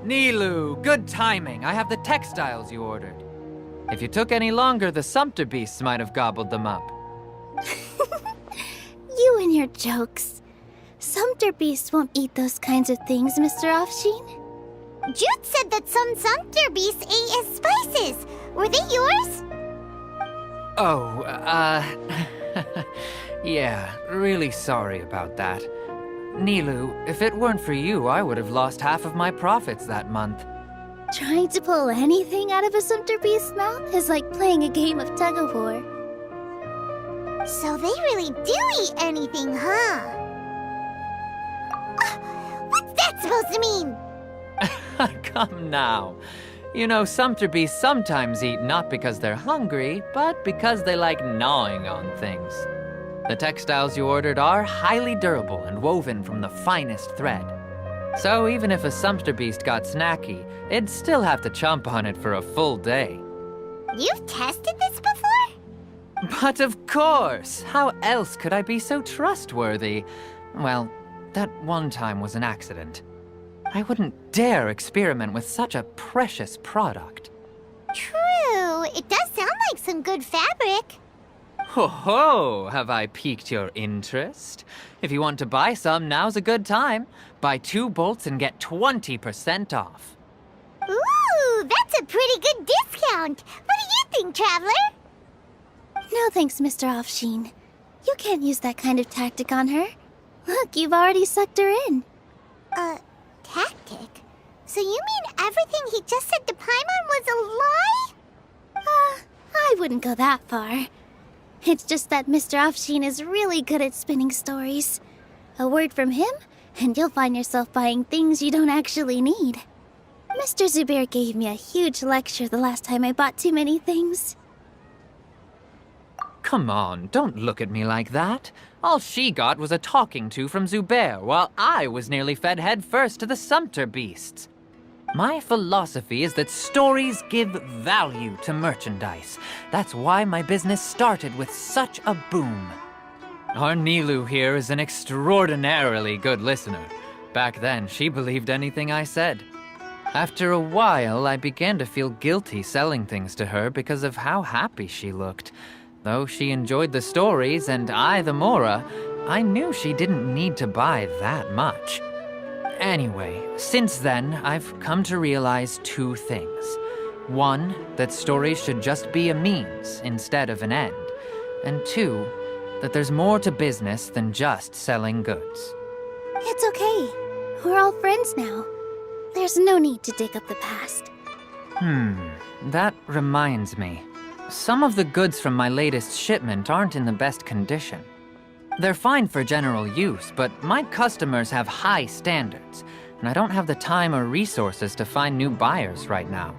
Nilou, good timing. I have the textiles you ordered. If you took any longer, the Sumpter beasts might have gobbled them up. You and your jokes. Sumpter beasts won't eat those kinds of things, Mr. Offsheen. Jude said that some Sumpter beasts ate as spices. Were they yours? Oh, yeah, really sorry about that. Nilou, if it weren't for you, I would have lost half of my profits that month. Trying to pull anything out of a Sumpter beast's mouth is like playing a game of tug-of-war. So they really do eat anything, huh? What's that supposed to mean? Come now. You know, Sumpter beasts sometimes eat not because they're hungry, but because they like gnawing on things. The textiles you ordered are highly durable and woven from the finest thread. So even if a Sumpter beast got snacky, it'd still have to chomp on it for a full day. You've tested this before? But of course! How else could I be so trustworthy? Well, that one time was an accident. I wouldn't dare experiment with such a precious product. True. It does sound like some good fabric. Ho ho! Have I piqued your interest? If you want to buy some, now's a good time. Buy 2 bolts and get 20% off. Ooh, that's a pretty good discount. What do you think, Traveler? No thanks, Mr. Offsheen. You can't use that kind of tactic on her. Look, you've already sucked her in. Tactic? So you mean everything he just said to Paimon was a lie? I wouldn't go that far. It's just that Mr. Offsheen is really good at spinning stories. A word from him, and you'll find yourself buying things you don't actually need. Mr. Zubair gave me a huge lecture the last time I bought too many things. Come on, don't look at me like that. All she got was a talking to from Zubair, while I was nearly fed head first to the Sumpter beasts. My philosophy is that stories give value to merchandise. That's why my business started with such a boom. Our Nilou here is an extraordinarily good listener. Back then, she believed anything I said. After a while, I began to feel guilty selling things to her because of how happy she looked. Though she enjoyed the stories and I the Mora, I knew she didn't need to buy that much. Anyway, since then, I've come to realize 2 things. 1, that stories should just be a means instead of an end. And 2, that there's more to business than just selling goods. It's okay. We're all friends now. There's no need to dig up the past. That reminds me. Some of the goods from my latest shipment aren't in the best condition. They're fine for general use, but my customers have high standards, and I don't have the time or resources to find new buyers right now.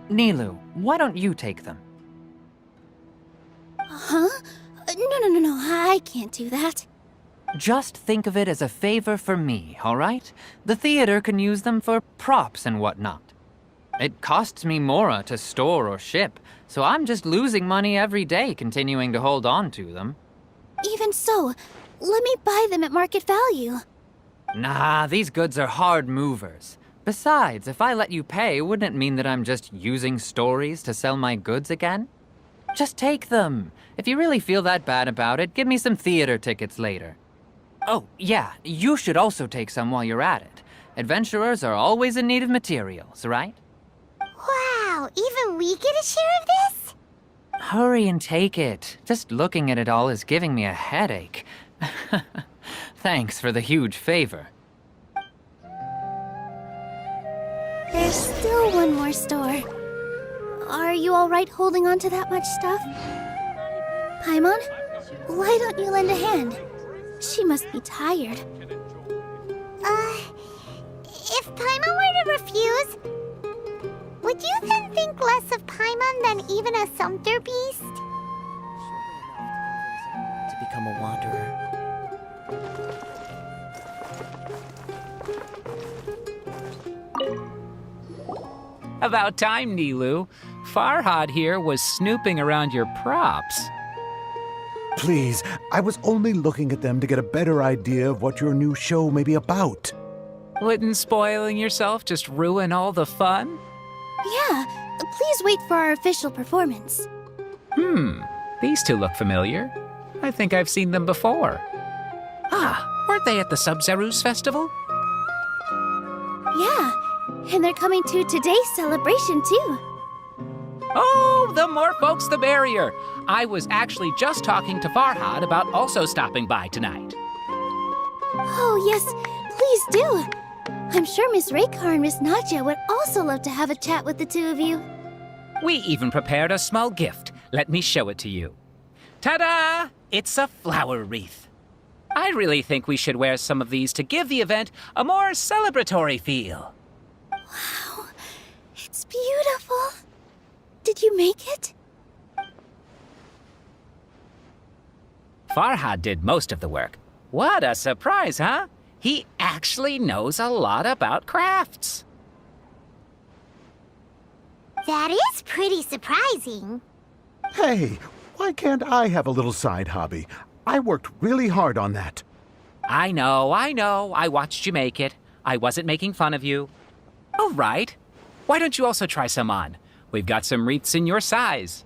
Nilou, why don't you take them? Huh? No, I can't do that. Just think of it as a favor for me, all right? The theater can use them for props and whatnot. It costs me Mora to store or ship, so I'm just losing money every day continuing to hold on to them. Even so, let me buy them at market value. Nah, these goods are hard movers. Besides, if I let you pay, wouldn't it mean that I'm just using stories to sell my goods again? Just take them. If you really feel that bad about it, give me some theater tickets later. Oh, yeah, you should also take some while you're at it. Adventurers are always in need of materials, right? Wow, even we get a share of this? Hurry and take it. Just looking at it all is giving me a headache. Thanks for the huge favor. There's still one more store. Are you all right holding on to that much stuff? Paimon, why don't you lend a hand? She must be tired. If Paimon were to refuse, would you then think less of Paimon than even a Sumpter beast? To become a wanderer. About time, Nilou. Farhad here was snooping around your props. Please, I was only looking at them to get a better idea of what your new show may be about. Wouldn't spoiling yourself just ruin all the fun? Yeah, please wait for our official performance. These two look familiar. I think I've seen them before. Ah, weren't they at the Sub-Zerus festival? Yeah, and they're coming to today's celebration too. Oh, the more folks the merrier. I was actually just talking to Farhad about also stopping by tonight. Oh, yes, please do. I'm sure Miss Raykar and Miss Nadja would also love to have a chat with the two of you. We even prepared a small gift. Let me show it to you. Ta-da! It's a flower wreath. I really think we should wear some of these to give the event a more celebratory feel. Wow, it's beautiful. Did you make it? Farhad did most of the work. What a surprise, huh? He actually knows a lot about crafts. That is pretty surprising. Hey, why can't I have a little side hobby? I worked really hard on that. I know. I watched you make it. I wasn't making fun of you. All right. Why don't you also try some on? We've got some wreaths in your size.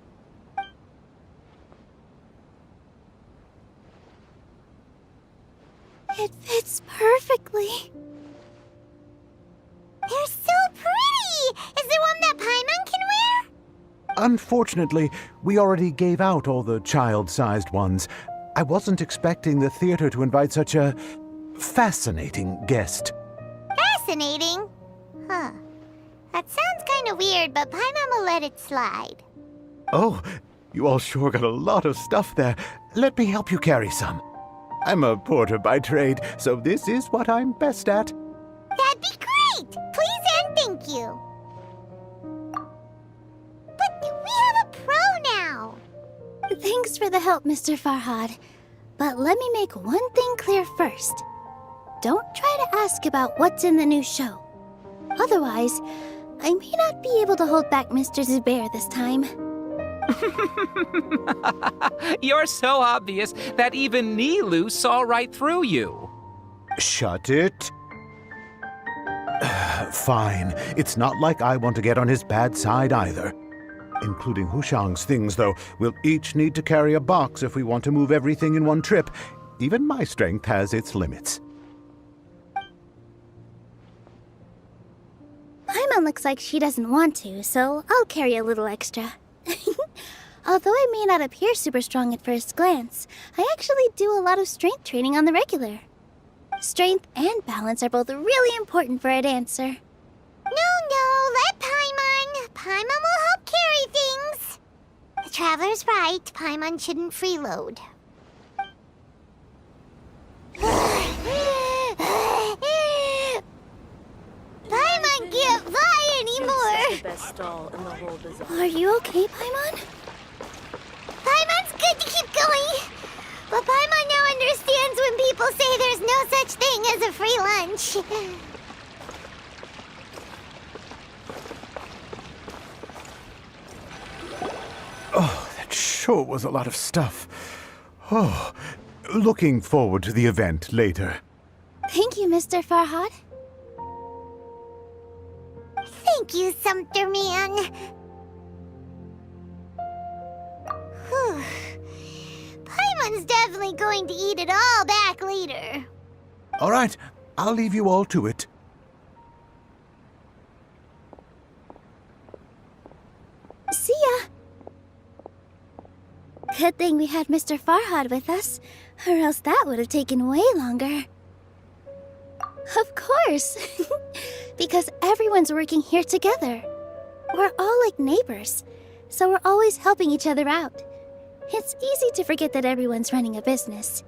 It fits perfectly. They're so pretty! Is there one that Paimon can wear? Unfortunately, we already gave out all the child-sized ones. I wasn't expecting the theater to invite such a fascinating guest. Fascinating? Huh. That sounds kind of weird, but Paimon will let it slide. Oh, you all sure got a lot of stuff there. Let me help you carry some. I'm a porter by trade, so this is what I'm best at. That'd be great! Please and thank you. But we have a pro now. Thanks for the help, Mr. Farhad. But let me make one thing clear first. Don't try to ask about what's in the new show. Otherwise, I may not be able to hold back Mr. Zubair this time. You're so obvious that even Nilou saw right through you. Shut it. Fine. It's not like I want to get on his bad side either. Including Hushang's things, though. We'll each need to carry a box if we want to move everything in one trip. Even my strength has its limits. Paimon looks like she doesn't want to, so I'll carry a little extra. Although I may not appear super strong at first glance, I actually do a lot of strength training on the regular. Strength and balance are both really important for a dancer. No, let Paimon. Paimon will help carry things. The Traveler's right. Paimon shouldn't freeload. Paimon can't fly anymore. The best stall in the whole bazaar. Are you okay, Paimon? Paimon's good to keep going. But Paimon now understands when people say there's no such thing as a free lunch. Oh, that sure was a lot of stuff. Oh, looking forward to the event later. Thank you, Mr. Farhad. Thank you, Sumpter Man. Whew. Paimon's definitely going to eat it all back later. All right, I'll leave you all to it. See ya. Good thing we had Mr. Farhad with us, or else that would have taken way longer. Of course! Because everyone's working here together. We're all like neighbors, so we're always helping each other out. It's easy to forget that everyone's running a business.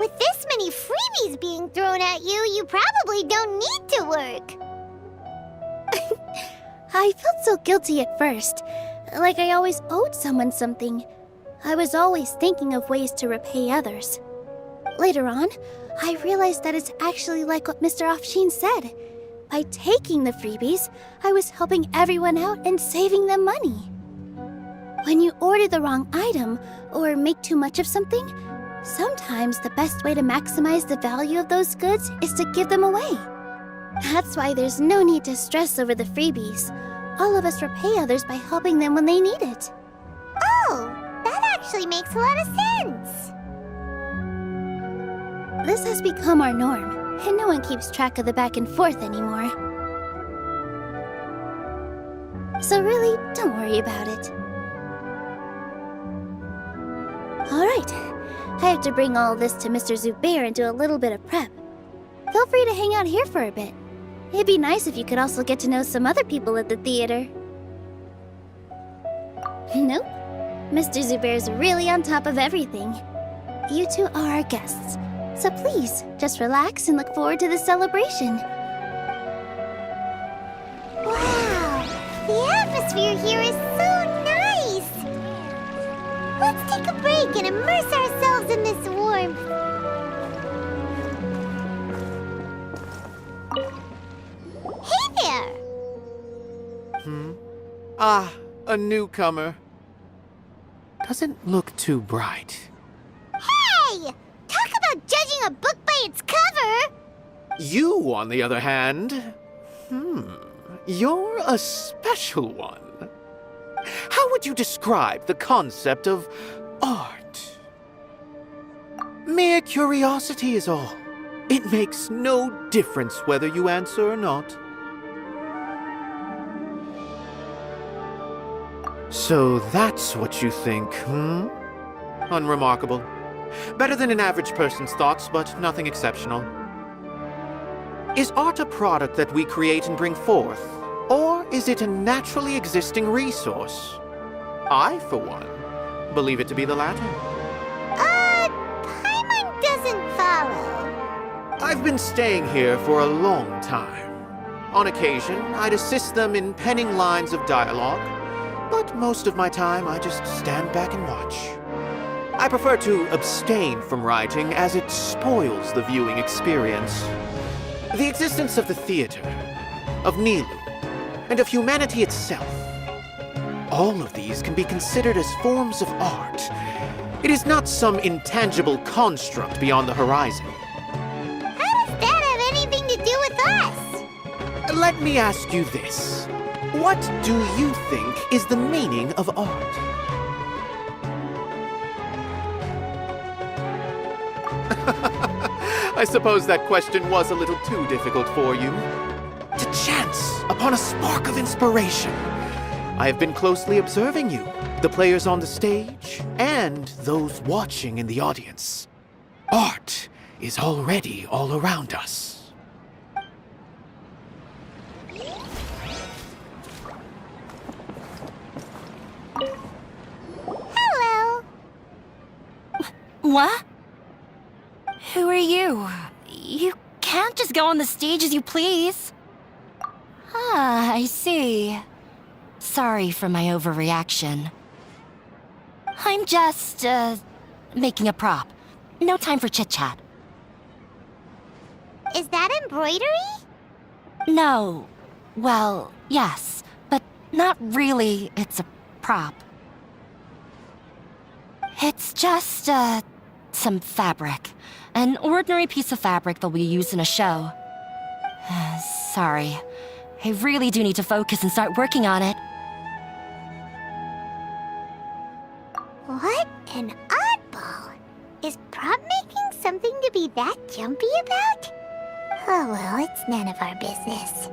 With this many freebies being thrown at you, you probably don't need to work. I felt so guilty at first, like I always owed someone something. I was always thinking of ways to repay others. Later on, I realized that it's actually like what Mr. Afshin said. By taking the freebies, I was helping everyone out and saving them money. When you order the wrong item or make too much of something, sometimes the best way to maximize the value of those goods is to give them away. That's why there's no need to stress over the freebies. All of us repay others by helping them when they need it. Oh, that actually makes a lot of sense. This has become our norm, and no one keeps track of the back and forth anymore. So really, don't worry about it. Alright, I have to bring all this to Mr. Zubair and do a little bit of prep. Feel free to hang out here for a bit. It'd be nice if you could also get to know some other people at the theater. Nope. Mr. Zubair's really on top of everything. You two are our guests, so please, just relax and look forward to the celebration. Wow, the atmosphere here is so nice. Let's take a break and immerse ourselves in this warmth. Hey there! Ah, a newcomer. Doesn't look too bright. Hey! Talk about judging a book by its cover! You, on the other hand, you're a special one. How would you describe the concept of art? Mere curiosity is all. It makes no difference whether you answer or not. So that's what you think, Unremarkable. Better than an average person's thoughts, but nothing exceptional. Is art a product that we create and bring forth? Or is it a naturally existing resource? I, for one, believe it to be the latter. Paimon doesn't follow. I've been staying here for a long time. On occasion, I'd assist them in penning lines of dialogue, but most of my time I just stand back and watch. I prefer to abstain from writing as it spoils the viewing experience. The existence of the theater, of Nilou, and of humanity itself. All of these can be considered as forms of art. It is not some intangible construct beyond the horizon. How does that have anything to do with us? Let me ask you this. What do you think is the meaning of art? I suppose that question was a little too difficult for you. To chance upon a spark of inspiration. I have been closely observing you, the players on the stage, and those watching in the audience. Art is already all around us. Hello. What? Who are you? You can't just go on the stage as you please. Ah, I see. Sorry for my overreaction. I'm just, making a prop. No time for chit-chat. Is that embroidery? No. Well, yes, but not really. It's a prop. It's just, some fabric. An ordinary piece of fabric that we use in a show. Sorry. I really do need to focus and start working on it. What an oddball. Is prop making something to be that jumpy about? Oh well, it's none of our business.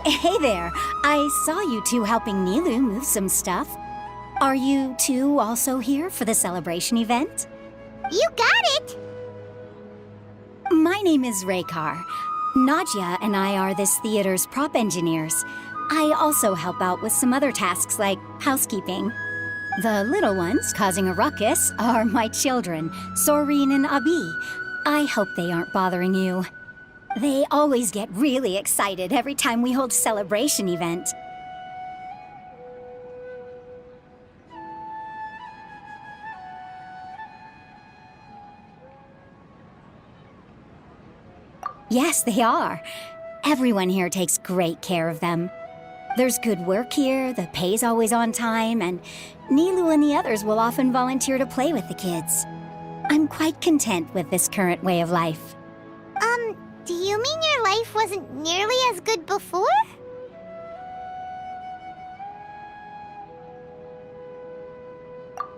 Hey there! I saw you two helping Nilou move some stuff. Are you two also here for the celebration event? You got it! My name is Raykar. Nadia and I are this theater's prop engineers. I also help out with some other tasks like housekeeping. The little ones causing a ruckus are my children, Soreen and Abi. I hope they aren't bothering you. They always get really excited every time we hold a celebration event. Yes, they are. Everyone here takes great care of them. There's good work here, the pay's always on time, and Nilou and the others will often volunteer to play with the kids. I'm quite content with this current way of life. Do you mean your life wasn't nearly as good before?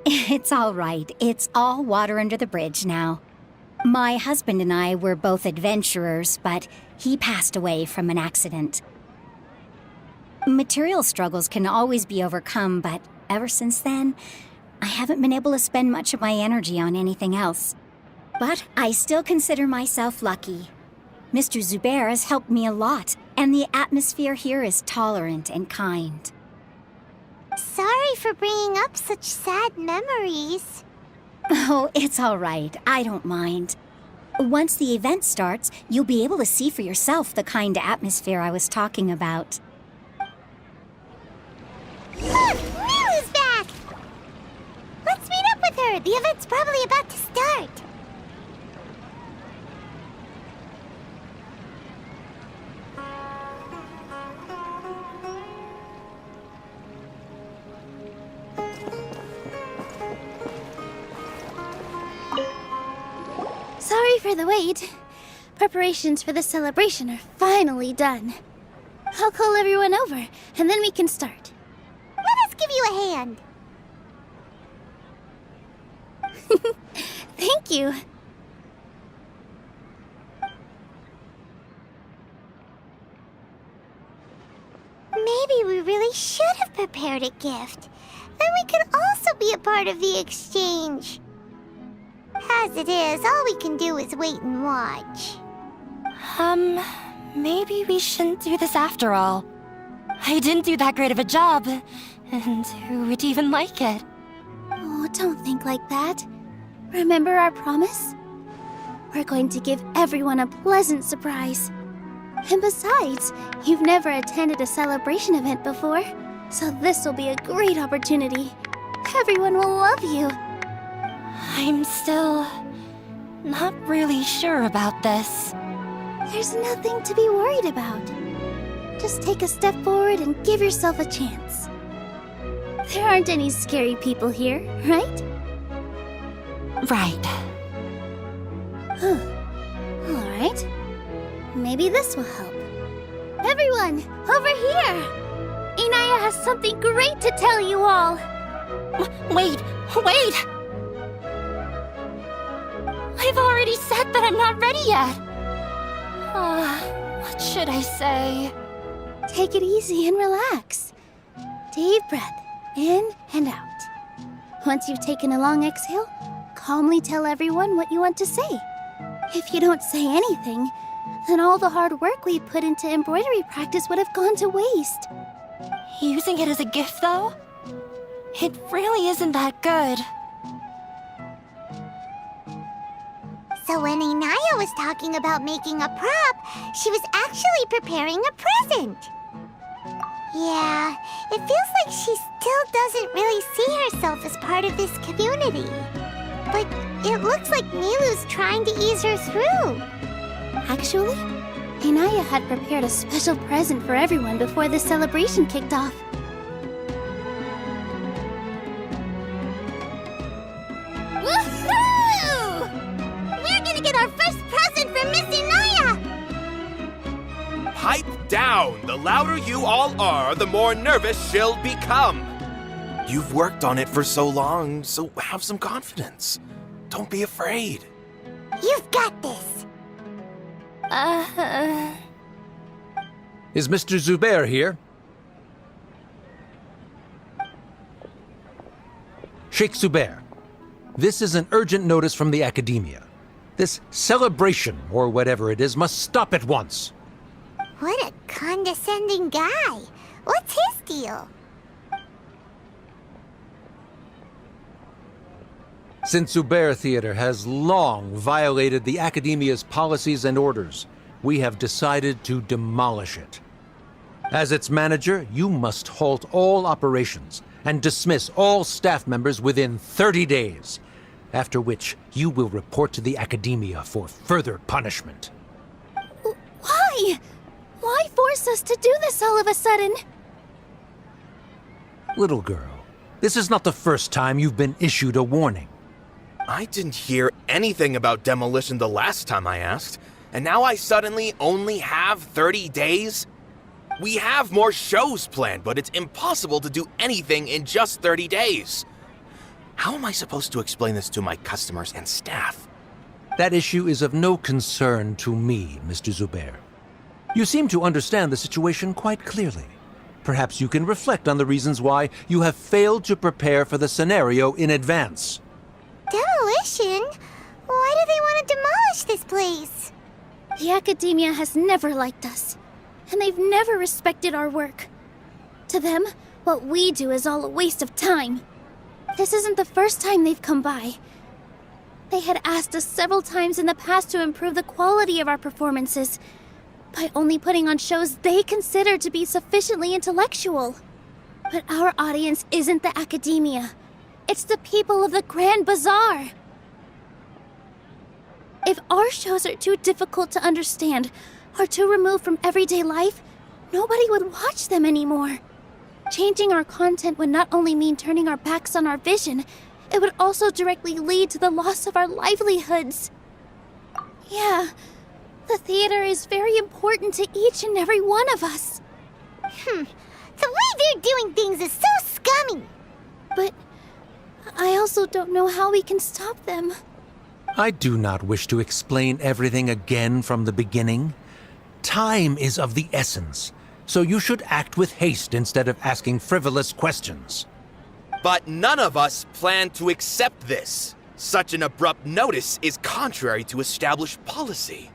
It's all right. It's all water under the bridge now. My husband and I were both adventurers, but he passed away from an accident. Material struggles can always be overcome, but ever since then, I haven't been able to spend much of my energy on anything else. But I still consider myself lucky. Mr. Zubair has helped me a lot, and the atmosphere here is tolerant and kind. Sorry for bringing up such sad memories. Oh, it's all right. I don't mind. Once the event starts, you'll be able to see for yourself the kind of atmosphere I was talking about. Look! Nilou's back! Let's meet up with her. The event's probably about to start. Sorry for the wait. Preparations for the celebration are finally done. I'll call everyone over, and then we can start. Let us give you a hand. Thank you. Maybe we really should have prepared a gift. Then we could also be a part of the exchange. As it is, all we can do is wait and watch. Maybe we shouldn't do this after all. I didn't do that great of a job, and who would even like it? Oh, don't think like that. Remember our promise? We're going to give everyone a pleasant surprise. And besides, you've never attended a celebration event before, so this will be a great opportunity. Everyone will love you. I'm still not really sure about this. There's nothing to be worried about. Just take a step forward and give yourself a chance. There aren't any scary people here, right? Right. All right. Maybe this will help. Everyone, over here! Inaya has something great to tell you all. Wait! I've already said that I'm not ready yet. What should I say? Take it easy and relax. Deep breath, in and out. Once you've taken a long exhale, calmly tell everyone what you want to say. If you don't say anything, then all the hard work we put into embroidery practice would have gone to waste. Using it as a gift, though? It really isn't that good. So when Inaya was talking about making a prop, she was actually preparing a present. Yeah, it feels like she still doesn't really see herself as part of this community. But it looks like Nilou's trying to ease her through. Actually, Inaya had prepared a special present for everyone before the celebration kicked off. Woohoo! We're gonna get our first present from Miss Inaya! Pipe down! The louder you all are, the more nervous she'll become. You've worked on it for so long, so have some confidence. Don't be afraid. You've got this. Is Mr. Zubair here? Sheikh Zubair, this is an urgent notice from the Academia. This celebration, or whatever it is, must stop at once. What a condescending guy. What's his deal? Since Zubair Theater has long violated the Academia's policies and orders, we have decided to demolish it. As its manager, you must halt all operations and dismiss all staff members within 30 days, after which you will report to the Academia for further punishment. Why? Why force us to do this all of a sudden? Little girl, this is not the first time you've been issued a warning. I didn't hear anything about demolition the last time I asked, and now I suddenly only have 30 days? We have more shows planned, but it's impossible to do anything in just 30 days. How am I supposed to explain this to my customers and staff? That issue is of no concern to me, Mr. Zubair. You seem to understand the situation quite clearly. Perhaps you can reflect on the reasons why you have failed to prepare for the scenario in advance. Demolition? Why do they want to demolish this place? The academia has never liked us, and they've never respected our work. To them, what we do is all a waste of time. This isn't the first time they've come by. They had asked us several times in the past to improve the quality of our performances by only putting on shows they consider to be sufficiently intellectual. But our audience isn't the academia. It's the people of the Grand Bazaar. If our shows are too difficult to understand or too removed from everyday life, nobody would watch them anymore. Changing our content would not only mean turning our backs on our vision, it would also directly lead to the loss of our livelihoods. Yeah, the theater is very important to each and every one of us. The way they're doing things is so scummy. But I also don't know how we can stop them. I do not wish to explain everything again from the beginning. Time is of the essence, so you should act with haste instead of asking frivolous questions. But none of us plan to accept this. Such an abrupt notice is contrary to established policy.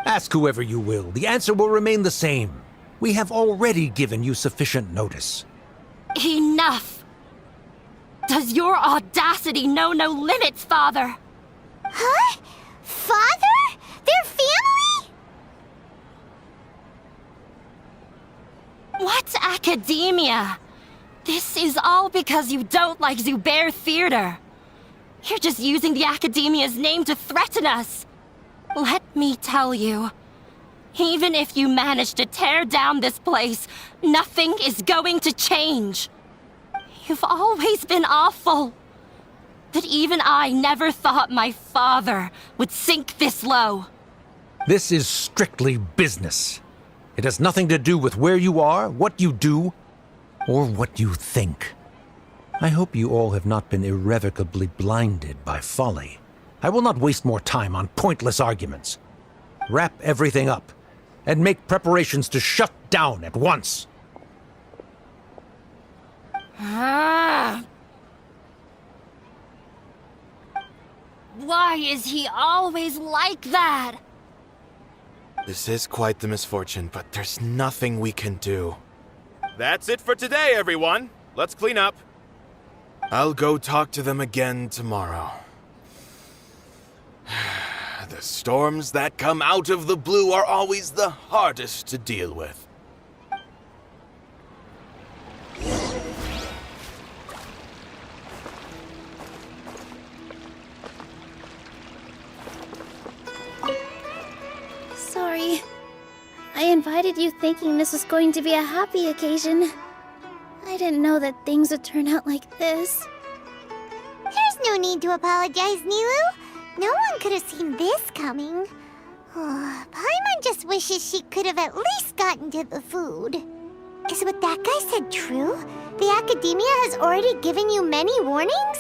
Ask whoever you will, the answer will remain the same. We have already given you sufficient notice. Enough! Does your audacity know no limits, Father? Huh? Father? Their family? What academia? This is all because you don't like Zubair Theater. You're just using the academia's name to threaten us. Let me tell you, even if you manage to tear down this place, nothing is going to change. You've always been awful. But even I never thought my father would sink this low. This is strictly business. It has nothing to do with where you are, what you do, or what you think. I hope you all have not been irrevocably blinded by folly. I will not waste more time on pointless arguments. Wrap everything up, and make preparations to shut down at once. Why is he always like that? This is quite the misfortune, but there's nothing we can do. That's it for today, everyone. Let's clean up. I'll go talk to them again tomorrow. The storms that come out of the blue are always the hardest to deal with. Sorry. I invited you thinking this was going to be a happy occasion. I didn't know that things would turn out like this. There's no need to apologize, Nilou. No one could have seen this coming. Paimon just wishes she could have at least gotten to the food. Is what that guy said true? The academia has already given you many warnings?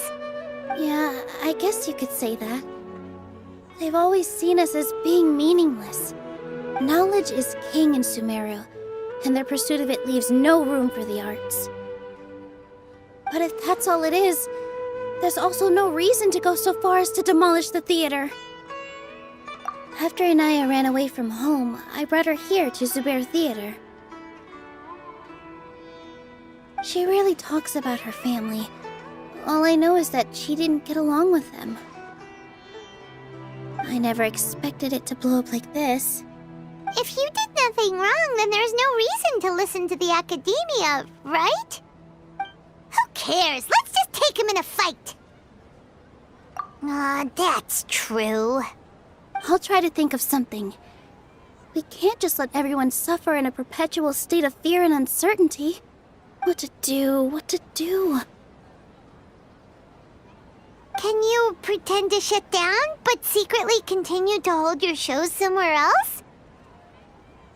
Yeah, I guess you could say that. They've always seen us as being meaningless. Knowledge is king in Sumeru, and their pursuit of it leaves no room for the arts. But if that's all it is, there's also no reason to go so far as to demolish the theater. After Inaya ran away from home, I brought her here to Zubair Theater. She rarely talks about her family. All I know is that she didn't get along with them. I never expected it to blow up like this. If you did nothing wrong, then there's no reason to listen to the academia, right? Who cares? Let's just take him in a fight. That's true. I'll try to think of something. We can't just let everyone suffer in a perpetual state of fear and uncertainty. What to do? What to do? Can you pretend to shut down, but secretly continue to hold your shows somewhere else?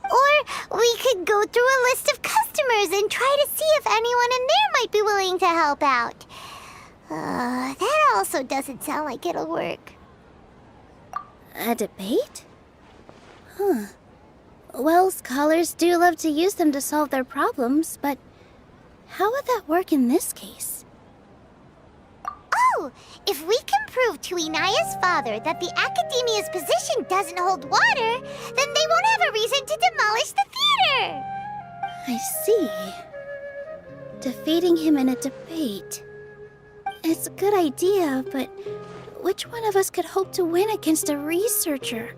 Or we could go through a list of customers and try to see if anyone in there might be willing to help out. That also doesn't sound like it'll work. A debate? Huh. Well, scholars do love to use them to solve their problems, but how would that work in this case? Oh, if we can prove to Inaya's father that the Academia's position doesn't hold water, then they won't have a reason to demolish the theater! I see. Defeating him in a debate. It's a good idea, but which one of us could hope to win against a researcher?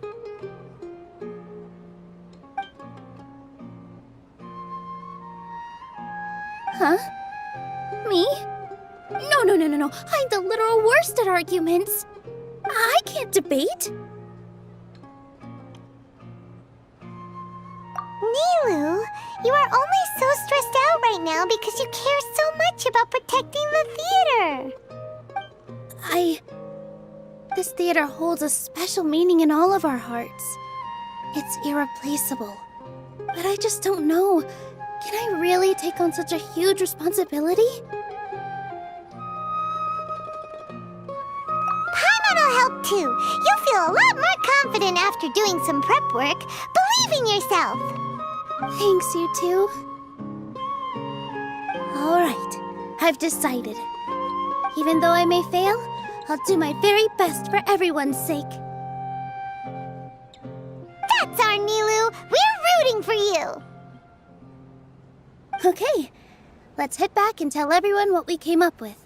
Huh? Me? No. I'm the literal worst at arguments. I can't debate. Nilou, you are only so stressed out right now because you care so much about protecting the theater. This theater holds a special meaning in all of our hearts. It's irreplaceable. But I just don't know. Can I really take on such a huge responsibility? Paimon'll help too. You'll feel a lot more confident after doing some prep work. Believe in yourself. Thanks, you two. Alright, I've decided. Even though I may fail, I'll do my very best for everyone's sake. That's our Nilou. We're rooting for you. Okay, let's head back and tell everyone what we came up with.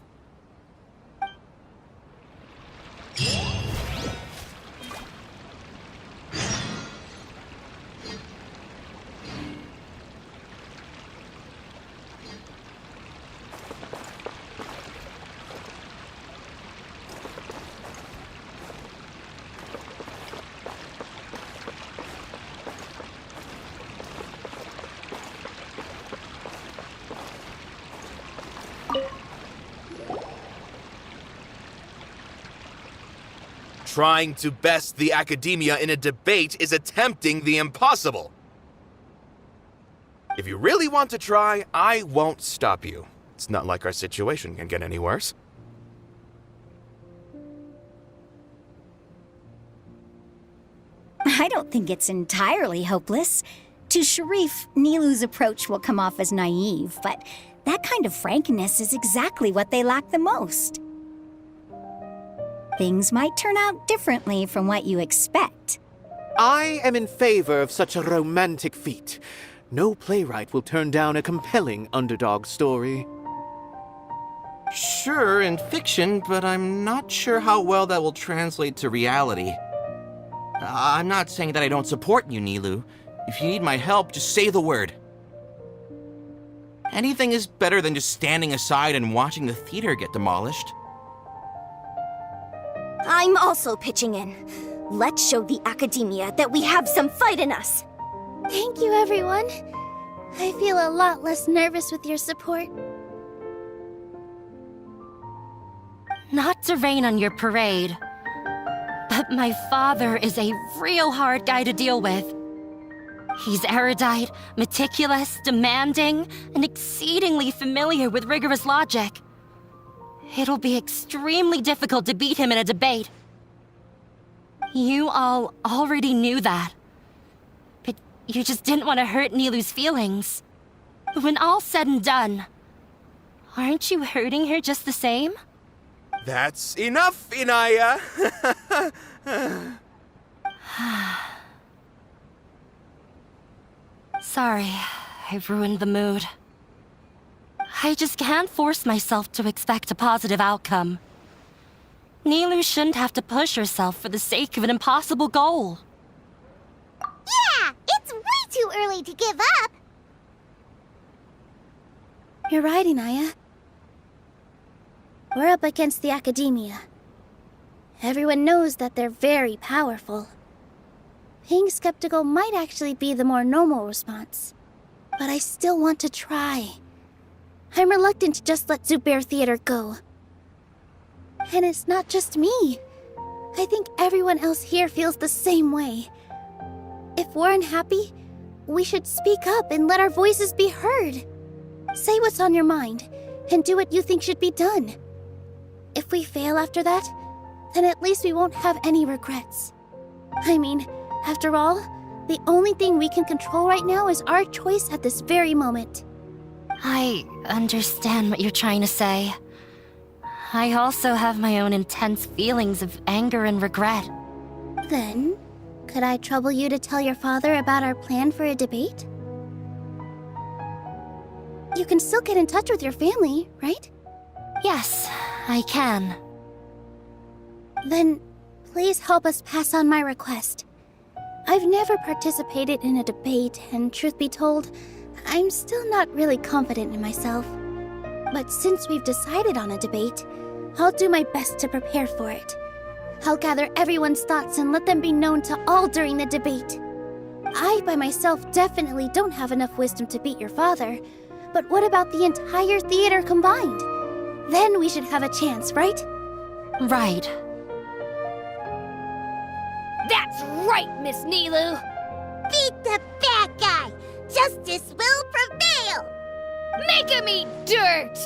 Trying to best the Academia in a debate is attempting the impossible. If you really want to try, I won't stop you. It's not like our situation can get any worse. I don't think it's entirely hopeless. To Sharif, Nilou's approach will come off as naive, but that kind of frankness is exactly what they lack the most. Things might turn out differently from what you expect. I am in favor of such a romantic feat. No playwright will turn down a compelling underdog story. Sure, in fiction, but I'm not sure how well that will translate to reality. I'm not saying that I don't support you, Nilou. If you need my help, just say the word. Anything is better than just standing aside and watching the theater get demolished. I'm also pitching in. Let's show the Academia that we have some fight in us. Thank you, everyone. I feel a lot less nervous with your support. Not to rain on your parade, but my father is a real hard guy to deal with. He's erudite, meticulous, demanding, and exceedingly familiar with rigorous logic. It'll be extremely difficult to beat him in a debate. You all already knew that. But you just didn't want to hurt Nilou's feelings. When all's said and done, aren't you hurting her just the same? That's enough, Inaya! Sorry, I ruined the mood. I just can't force myself to expect a positive outcome. Nilou shouldn't have to push herself for the sake of an impossible goal. Yeah, it's way too early to give up. You're right, Inaya. We're up against the Academia. Everyone knows that they're very powerful. being skeptical might actually be the more normal response. But I still want to try. I'm reluctant to just let Zubair Theater go. And it's not just me. I think everyone else here feels the same way. If we're unhappy, we should speak up and let our voices be heard. Say what's on your mind, and do what you think should be done. If we fail after that, then at least we won't have any regrets. I mean, after all, the only thing we can control right now is our choice at this very moment. I understand what you're trying to say. I also have my own intense feelings of anger and regret. Then, could I trouble you to tell your father about our plan for a debate? You can still get in touch with your family, right? Yes, I can. Then, please help us pass on my request. I've never participated in a debate, and truth be told, I'm still not really confident in myself. But since we've decided on a debate, I'll do my best to prepare for it. I'll gather everyone's thoughts and let them be known to all during the debate. I, by myself, definitely don't have enough wisdom to beat your father. But what about the entire theater combined? Then we should have a chance, right? Right. That's right, Miss Nilou! Beat the bad guy! Justice will prevail! Make him eat dirt!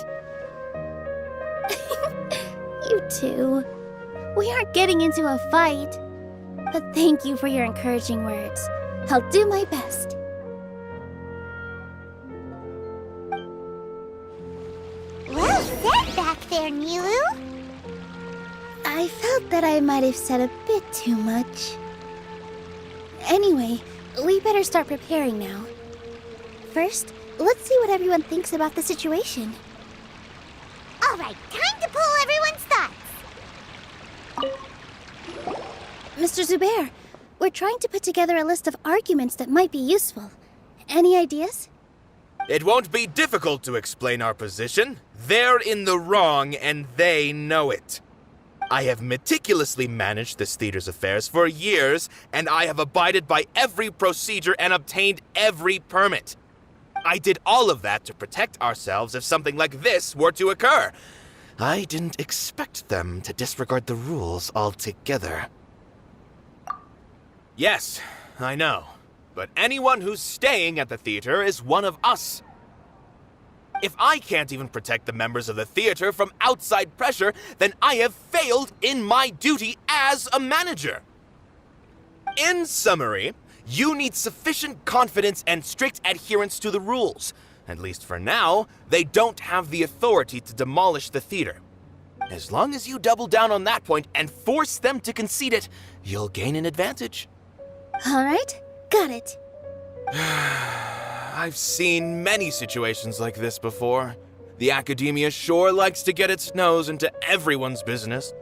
You two. We aren't getting into a fight. But thank you for your encouraging words. I'll do my best. Well said back there, Nilou. I felt that I might have said a bit too much. Anyway, we better start preparing now. First, let's see what everyone thinks about the situation. All right, time to pull everyone's thoughts. Mr. Zubair, we're trying to put together a list of arguments that might be useful. Any ideas? It won't be difficult to explain our position. They're in the wrong, and they know it. I have meticulously managed this theater's affairs for years, and I have abided by every procedure and obtained every permit. I did all of that to protect ourselves if something like this were to occur. I didn't expect them to disregard the rules altogether. Yes, I know. But anyone who's staying at the theater is one of us. If I can't even protect the members of the theater from outside pressure, then I have failed in my duty as a manager. In summary, you need sufficient confidence and strict adherence to the rules. At least for now, they don't have the authority to demolish the theater. As long as you double down on that point and force them to concede it, you'll gain an advantage. All right, got it. I've seen many situations like this before. The academia sure likes to get its nose into everyone's business.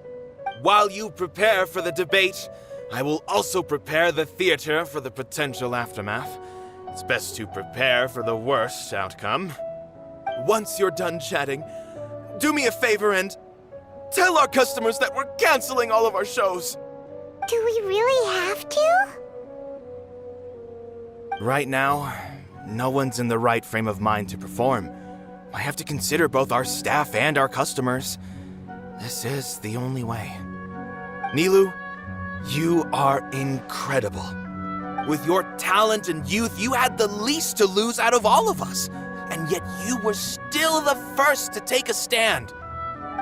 While you prepare for the debate, I will also prepare the theater for the potential aftermath. It's best to prepare for the worst outcome. Once you're done chatting, do me a favor and tell our customers that we're canceling all of our shows. Do we really have to? Right now, no one's in the right frame of mind to perform. I have to consider both our staff and our customers. This is the only way. Nilou, you are incredible. With your talent and youth, you had the least to lose out of all of us. And yet you were still the first to take a stand.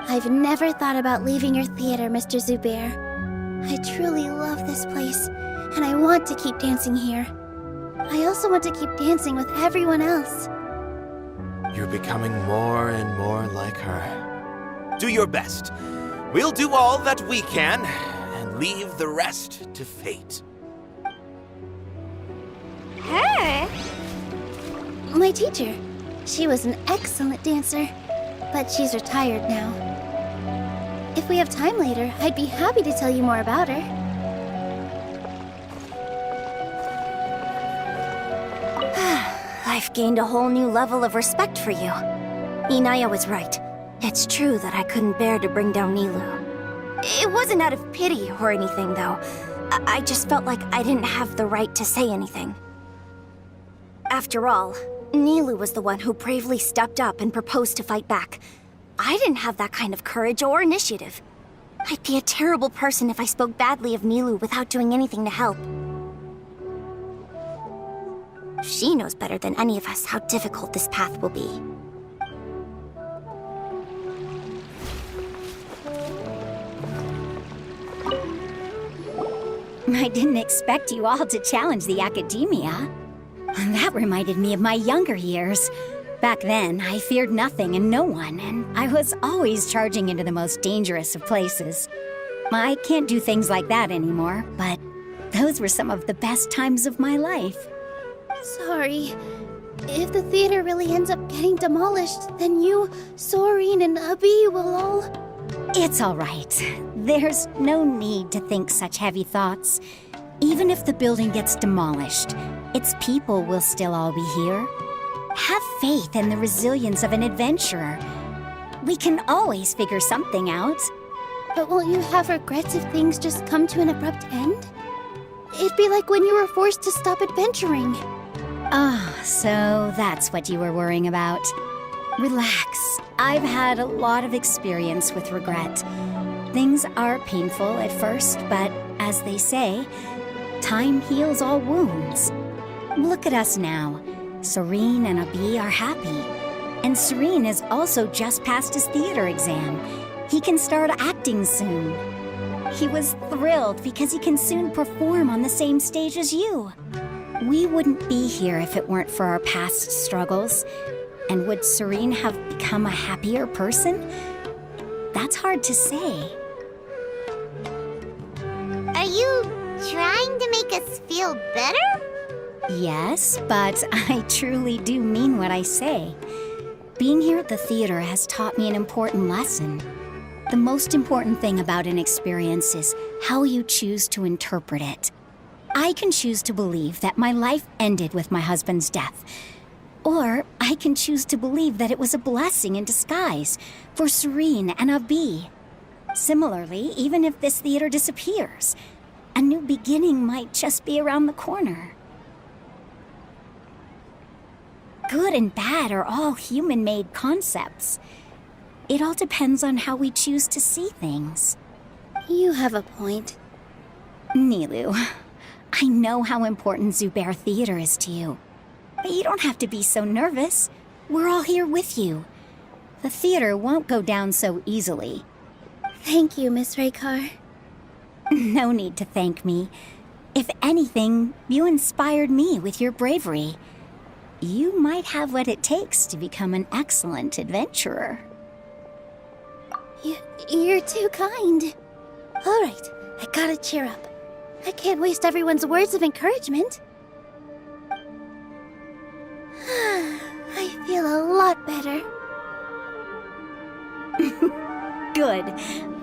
I've never thought about leaving your theater, Mr. Zubair. I truly love this place, and I want to keep dancing here. I also want to keep dancing with everyone else. You're becoming more and more like her. Do your best. We'll do all that we can, and leave the rest to fate. Her? My teacher. She was an excellent dancer, but she's retired now. If we have time later, I'd be happy to tell you more about her. I've gained a whole new level of respect for you. Inaya was right. It's true that I couldn't bear to bring down Nilou. It wasn't out of pity or anything, though. I just felt like I didn't have the right to say anything. After all, Nilou was the one who bravely stepped up and proposed to fight back. I didn't have that kind of courage or initiative. I'd be a terrible person if I spoke badly of Nilou without doing anything to help. She knows better than any of us how difficult this path will be. I didn't expect you all to challenge the academia. That reminded me of my younger years. Back then, I feared nothing and no one, and I was always charging into the most dangerous of places. I can't do things like that anymore, but those were some of the best times of my life. Sorry. If the theater really ends up getting demolished, then you, Soren, and Abi will all... It's all right. There's no need to think such heavy thoughts. Even if the building gets demolished, its people will still all be here. Have faith in the resilience of an adventurer. We can always figure something out. But won't you have regrets if things just come to an abrupt end? It'd be like when you were forced to stop adventuring. Ah, so that's what you were worrying about. Relax. I've had a lot of experience with regret. Things are painful at first, but as they say, time heals all wounds. Look at us now. Soren and Abi are happy. And Soren has also just passed his theater exam. He can start acting soon. He was thrilled because he can soon perform on the same stage as you. We wouldn't be here if it weren't for our past struggles. And would Soren have become a happier person? That's hard to say. Are you trying to make us feel better? Yes, but I truly do mean what I say. Being here at the theater has taught me an important lesson. The most important thing about an experience is how you choose to interpret it. I can choose to believe that my life ended with my husband's death. Or I can choose to believe that it was a blessing in disguise for Soren and Abi. Similarly, even if this theater disappears, a new beginning might just be around the corner. Good and bad are all human-made concepts. It all depends on how we choose to see things. You have a point. Nilou, I know how important Zubair Theater is to you. But you don't have to be so nervous. We're all here with you. The theater won't go down so easily. Thank you, Miss Raykar. No need to thank me. If anything, you inspired me with your bravery. You might have what it takes to become an excellent adventurer. You're too kind. All right, I gotta cheer up. I can't waste everyone's words of encouragement. I feel a lot better. Good.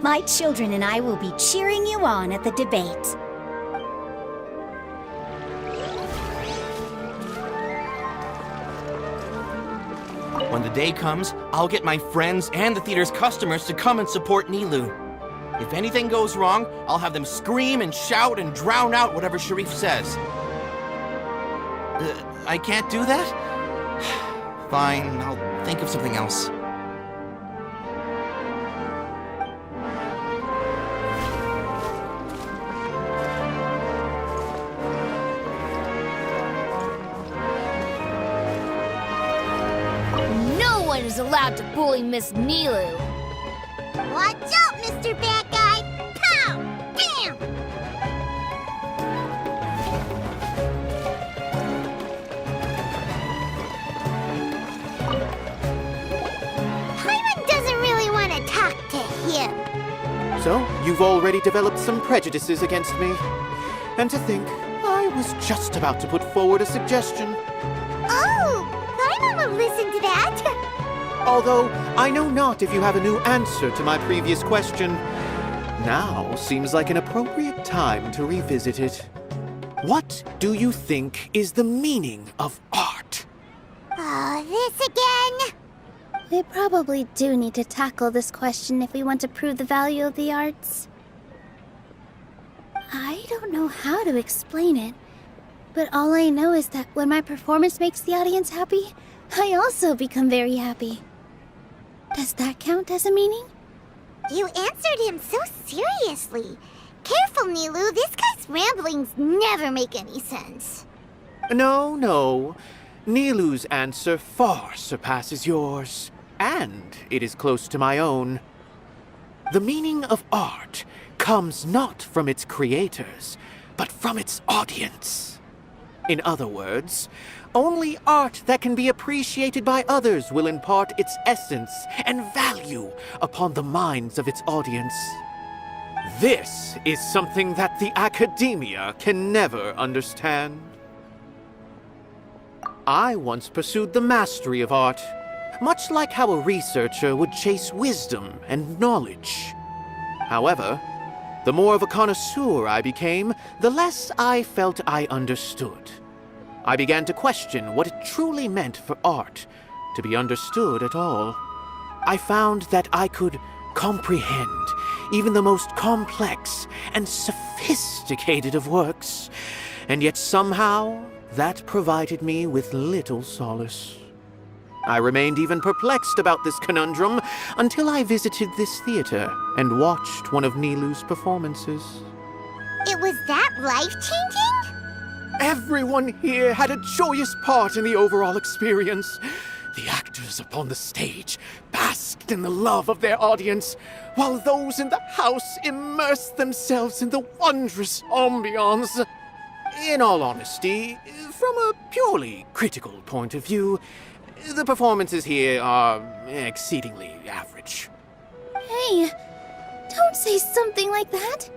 My children and I will be cheering you on at the debate. When the day comes, I'll get my friends and the theater's customers to come and support Nilou. If anything goes wrong, I'll have them scream and shout and drown out whatever Sharif says. I can't do that? Fine, I'll think of something else. No one is allowed to bully Miss Nilou. Watch out, Mr. Bad Guy! Pow! Bam! Paimon doesn't really want to talk to him. So, you've already developed some prejudices against me. And to think, I was just about to put forward a suggestion. Oh, Paimon will listen to that. Although, I know not if you have a new answer to my previous question. Now seems like an appropriate time to revisit it. What do you think is the meaning of art? Oh, this again? We probably do need to tackle this question if we want to prove the value of the arts. I don't know how to explain it, but all I know is that when my performance makes the audience happy, I also become very happy. Does that count as a meaning? You answered him so seriously. Careful, Nilou. This guy's ramblings never make any sense. No. Nilou's answer far surpasses yours, and it is close to my own. The meaning of art comes not from its creators, but from its audience. In other words, only art that can be appreciated by others will impart its essence and value upon the minds of its audience. This is something that the academia can never understand. I once pursued the mastery of art, much like how a researcher would chase wisdom and knowledge. However, the more of a connoisseur I became, the less I felt I understood. I began to question what it truly meant for art to be understood at all. I found that I could comprehend even the most complex and sophisticated of works, and yet somehow that provided me with little solace. I remained even perplexed about this conundrum until I visited this theater and watched one of Nilou's performances. It was that life-changing? Everyone here had a joyous part in the overall experience. The actors upon the stage basked in the love of their audience, while those in the house immersed themselves in the wondrous ambiance. In all honesty, from a purely critical point of view, the performances here are exceedingly average. Hey, don't say something like that.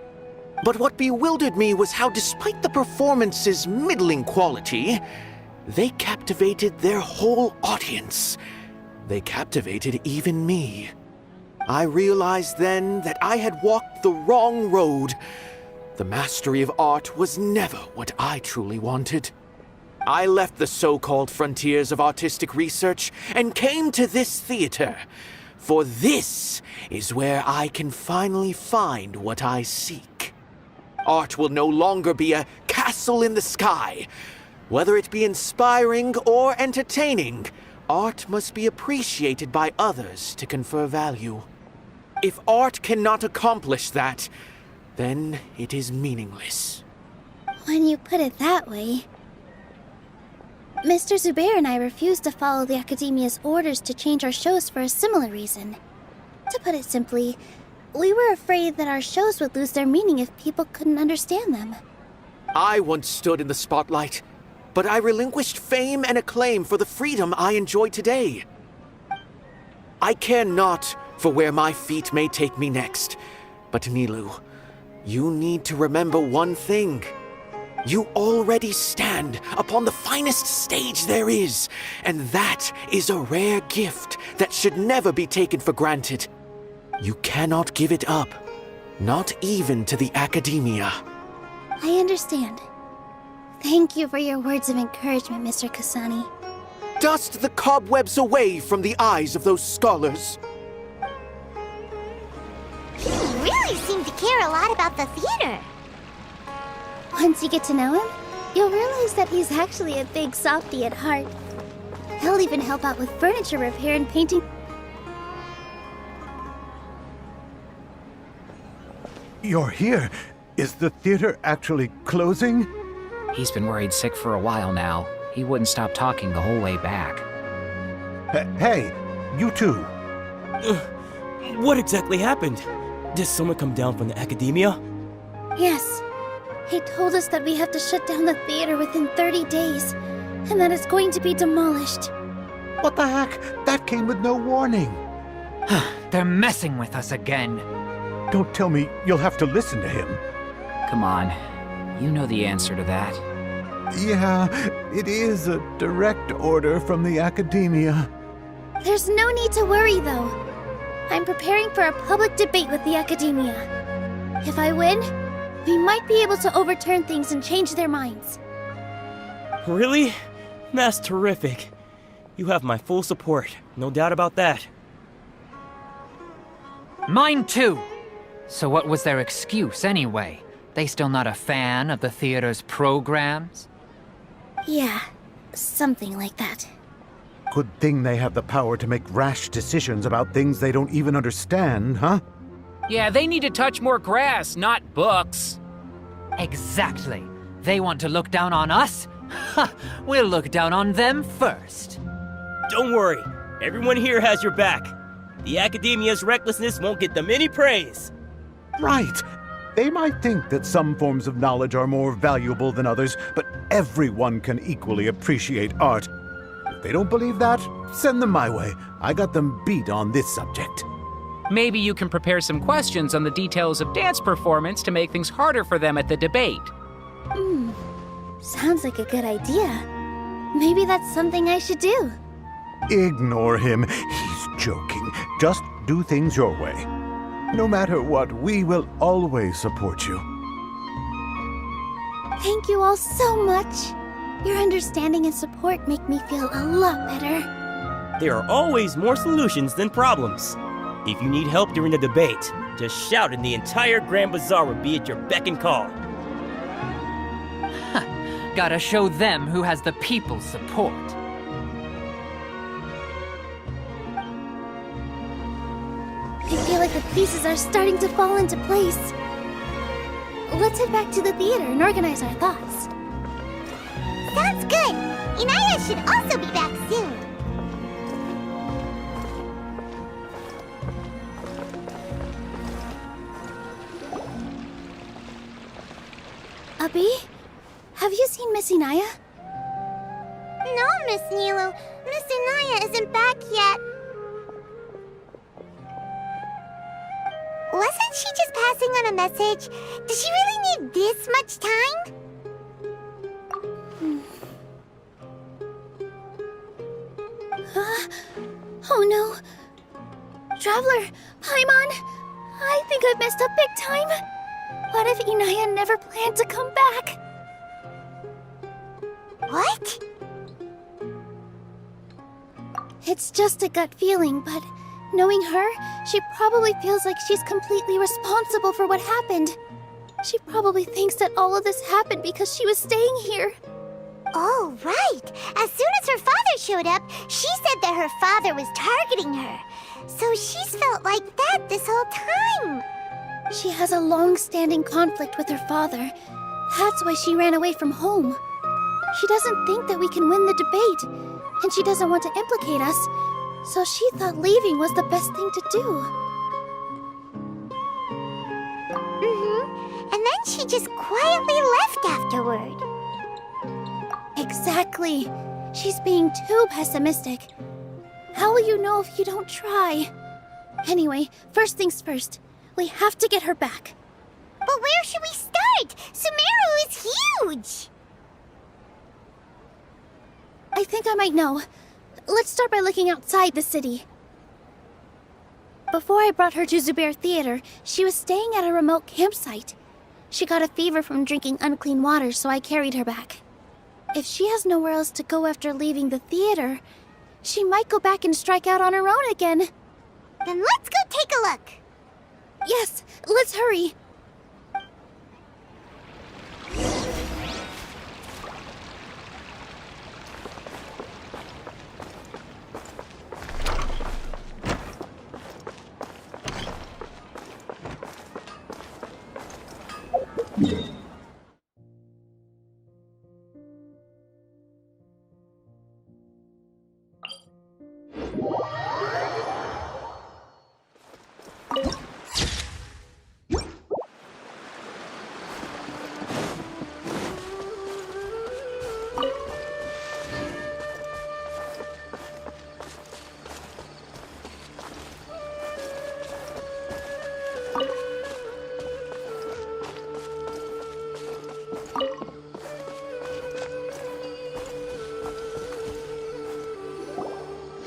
But what bewildered me was how, despite the performance's middling quality, they captivated their whole audience. They captivated even me. I realized then that I had walked the wrong road. The mastery of art was never what I truly wanted. I left the so-called frontiers of artistic research and came to this theater, for this is where I can finally find what I seek. Art will no longer be a castle in the sky. Whether it be inspiring or entertaining, art must be appreciated by others to confer value. If art cannot accomplish that, then it is meaningless. When you put it that way... Mr. Zubair and I refused to follow the Academia's orders to change our shows for a similar reason. To put it simply, we were afraid that our shows would lose their meaning if people couldn't understand them. I once stood in the spotlight, but I relinquished fame and acclaim for the freedom I enjoy today. I care not for where my feet may take me next, but Nilou, you need to remember one thing. You already stand upon the finest stage there is, and that is a rare gift that should never be taken for granted. You cannot give it up, not even to the Academia. I understand. Thank you for your words of encouragement, Mr. Kasani. Dust the cobwebs away from the eyes of those scholars. He really seemed to care a lot about the theater. Once you get to know him, you'll realize that he's actually a big softie at heart. He'll even help out with furniture repair and painting. You're here. Is the theater actually closing? He's been worried sick for a while now. He wouldn't stop talking the whole way back. Hey, you two. What exactly happened? Did someone come down from the Academia? Yes. He told us that we have to shut down the theater within 30 days, and that it's going to be demolished. What the heck? That came with no warning. They're messing with us again. Don't tell me you'll have to listen to him. Come on. You know the answer to that. Yeah, it is a direct order from the Academia. There's no need to worry, though. I'm preparing for a public debate with the Academia. If I win, we might be able to overturn things and change their minds. Really? That's terrific. You have my full support, no doubt about that. Mine too. So what was their excuse anyway? They still not a fan of the theater's programs? Yeah, something like that. Good thing they have the power to make rash decisions about things they don't even understand, huh? Yeah, they need to touch more grass, not books. Exactly. They want to look down on us? Ha! We'll look down on them first. Don't worry, everyone here has your back. The Academia's recklessness won't get them any praise. Right. They might think that some forms of knowledge are more valuable than others, but everyone can equally appreciate art. If they don't believe that, send them my way. I got them beat on this subject. Maybe you can prepare some questions on the details of dance performance to make things harder for them at the debate. Sounds like a good idea. Maybe that's something I should do. Ignore him. He's joking. Just do things your way. No matter what, we will always support you. Thank you all so much. Your understanding and support make me feel a lot better. There are always more solutions than problems. If you need help during the debate, just shout and the entire Grand Bazaar will be at your beck and call. Gotta show them who has the people's support. I feel like the pieces are starting to fall into place. Let's head back to the theater and organize our thoughts. Sounds good. Inaya should also be back soon. Abi, have you seen Miss Inaya? No, Miss Nilou. Miss Inaya isn't back yet. Wasn't she just passing on a message? Does she really need this much time? Oh no. Traveler, Paimon, I think I've messed up big time. What if Inaya never planned to come back? What? It's just a gut feeling, but knowing her, she probably feels like she's completely responsible for what happened. She probably thinks that all of this happened because she was staying here. Oh, right. As soon as her father showed up, she said that her father was targeting her. So she's felt like that this whole time. She has a long-standing conflict with her father. That's why she ran away from home. She doesn't think that we can win the debate, and she doesn't want to implicate us, so she thought leaving was the best thing to do. And then she just quietly left afterward. Exactly. She's being too pessimistic. How will you know if you don't try? Anyway, first things first. We have to get her back. But where should we start? Sumeru is huge! I think I might know. Let's start by looking outside the city. Before I brought her to Zubair Theater, she was staying at a remote campsite. She got a fever from drinking unclean water, so I carried her back. If she has nowhere else to go after leaving the theater, she might go back and strike out on her own again. Then let's go take a look. Yes, let's hurry.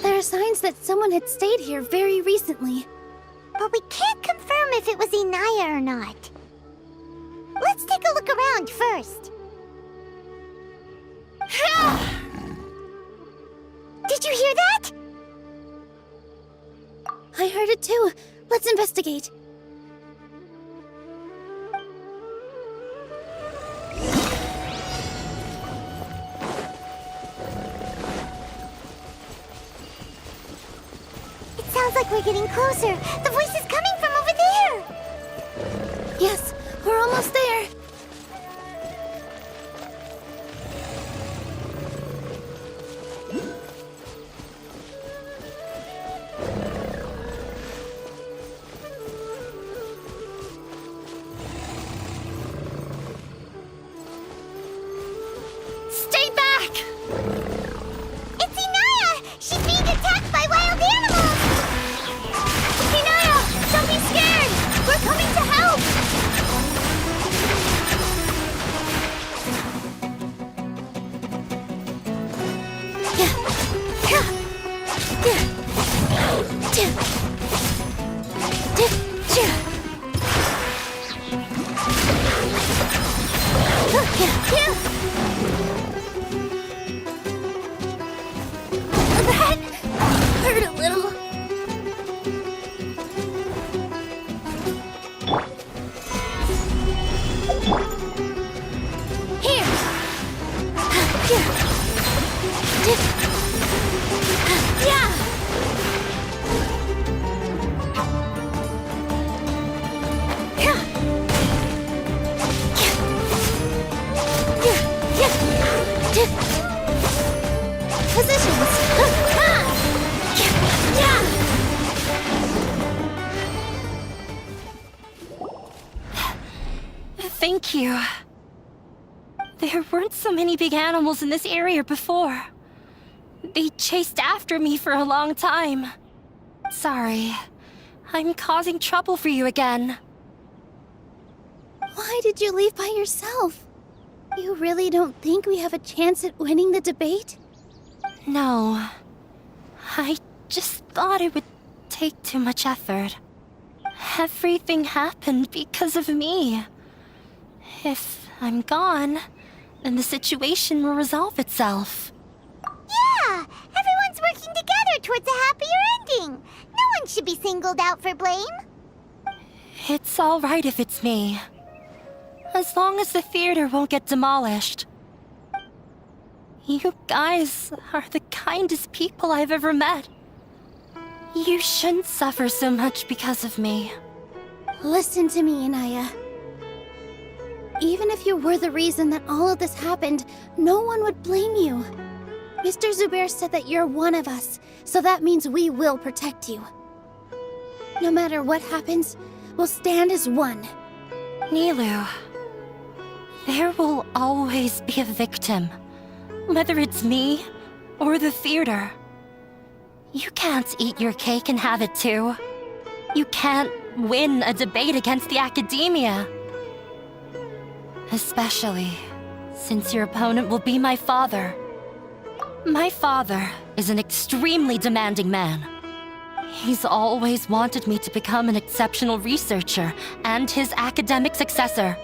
There are signs that someone had stayed here very recently. But we can't confirm if it was Inaya or not. Let's take a look around first. Did you hear that? I heard it too. Let's investigate. We're getting closer. The voice is coming from over there. Yes, we're almost there. Stay back! It's Inaya! She's being attacked by wild animals! Inaya, don't be scared! We're coming to help! That hurt a little. Here. Yeah. Positions. Thank you. There weren't so many big animals in this area before. They chased after me for a long time. Sorry. I'm causing trouble for you again. Why did you leave by yourself? You really don't think we have a chance at winning the debate? No. I just thought it would take too much effort. Everything happened because of me. If I'm gone, then the situation will resolve itself. Yeah! Everyone's working together towards a happier ending. No one should be singled out for blame. It's all right if it's me. As long as the theater won't get demolished. You guys are the kindest people I've ever met. You shouldn't suffer so much because of me. Listen to me, Inaya. Even if you were the reason that all of this happened, no one would blame you. Mr. Zubair said that you're one of us, so that means we will protect you. No matter what happens, we'll stand as one. Nilou, there will always be a victim. Whether it's me or the theater. You can't eat your cake and have it too. You can't win a debate against the academia. Especially since your opponent will be my father. My father is an extremely demanding man. He's always wanted me to become an exceptional researcher and his academic successor.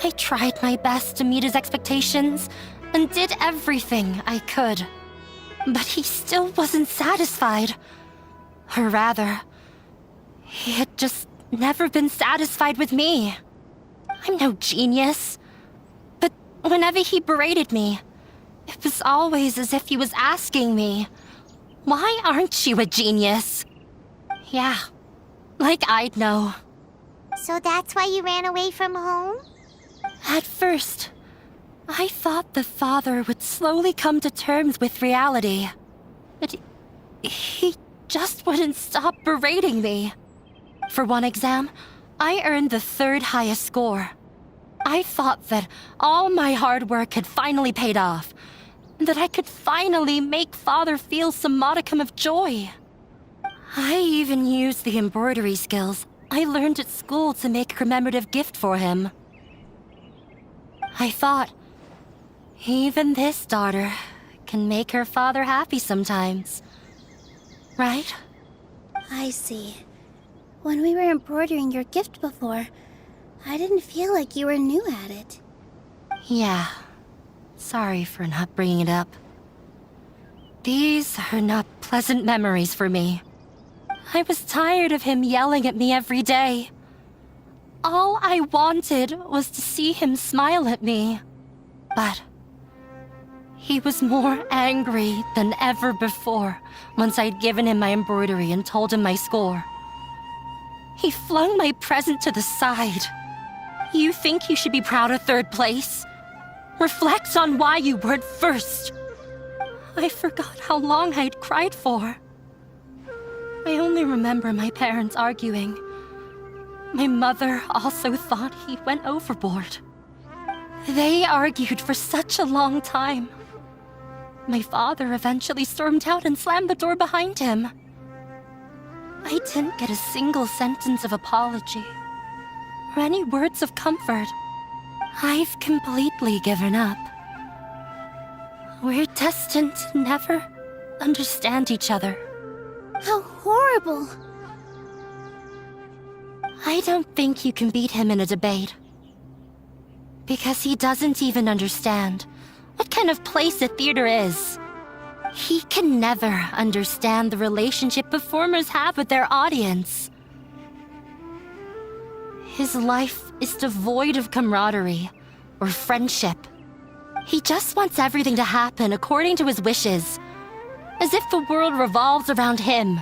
I tried my best to meet his expectations and did everything I could. But he still wasn't satisfied. Or rather, he had just never been satisfied with me. I'm no genius. But whenever he berated me, it was always as if he was asking me, "Why aren't you a genius?" Yeah, like I'd know. So that's why you ran away from home? At first, I thought the father would slowly come to terms with reality. But he just wouldn't stop berating me. For one exam, I earned the 3rd highest score. I thought that all my hard work had finally paid off, and that I could finally make father feel some modicum of joy. I even used the embroidery skills I learned at school to make a commemorative gift for him. I thought, even this daughter can make her father happy sometimes. Right? I see. When we were embroidering your gift before, I didn't feel like you were new at it. Yeah. Sorry for not bringing it up. These are not pleasant memories for me. I was tired of him yelling at me every day. All I wanted was to see him smile at me. But He was more angry than ever before once I'd given him my embroidery and told him my score. He flung my present to the side. You think you should be proud of third place? Reflect on why you weren't first. I forgot how long I'd cried for. I only remember my parents arguing. My mother also thought he went overboard. They argued for such a long time. My father eventually stormed out and slammed the door behind him. I didn't get a single sentence of apology or any words of comfort. I've completely given up. We're destined to never understand each other. How horrible! I don't think you can beat him in a debate. Because he doesn't even understand what kind of place a theater is. He can never understand the relationship performers have with their audience. His life is devoid of camaraderie or friendship. He just wants everything to happen according to his wishes, as if the world revolves around him.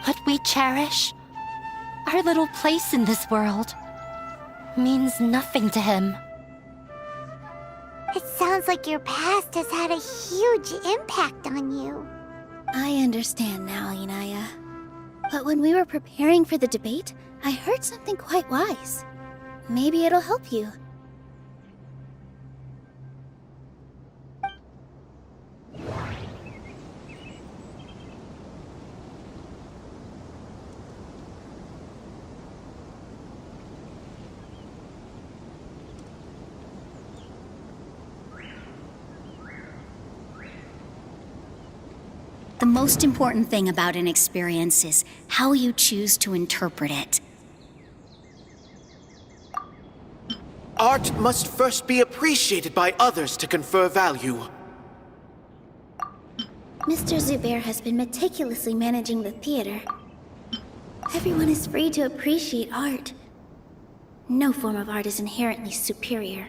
What we cherish, our little place in this world, means nothing to him. It sounds like your past has had a huge impact on you. I understand now, Inaya. But when we were preparing for the debate, I heard something quite wise. Maybe it'll help you. The most important thing about an experience is how you choose to interpret it. Art must first be appreciated by others to confer value. Mr. Zubair has been meticulously managing the theater. Everyone is free to appreciate art. No form of art is inherently superior.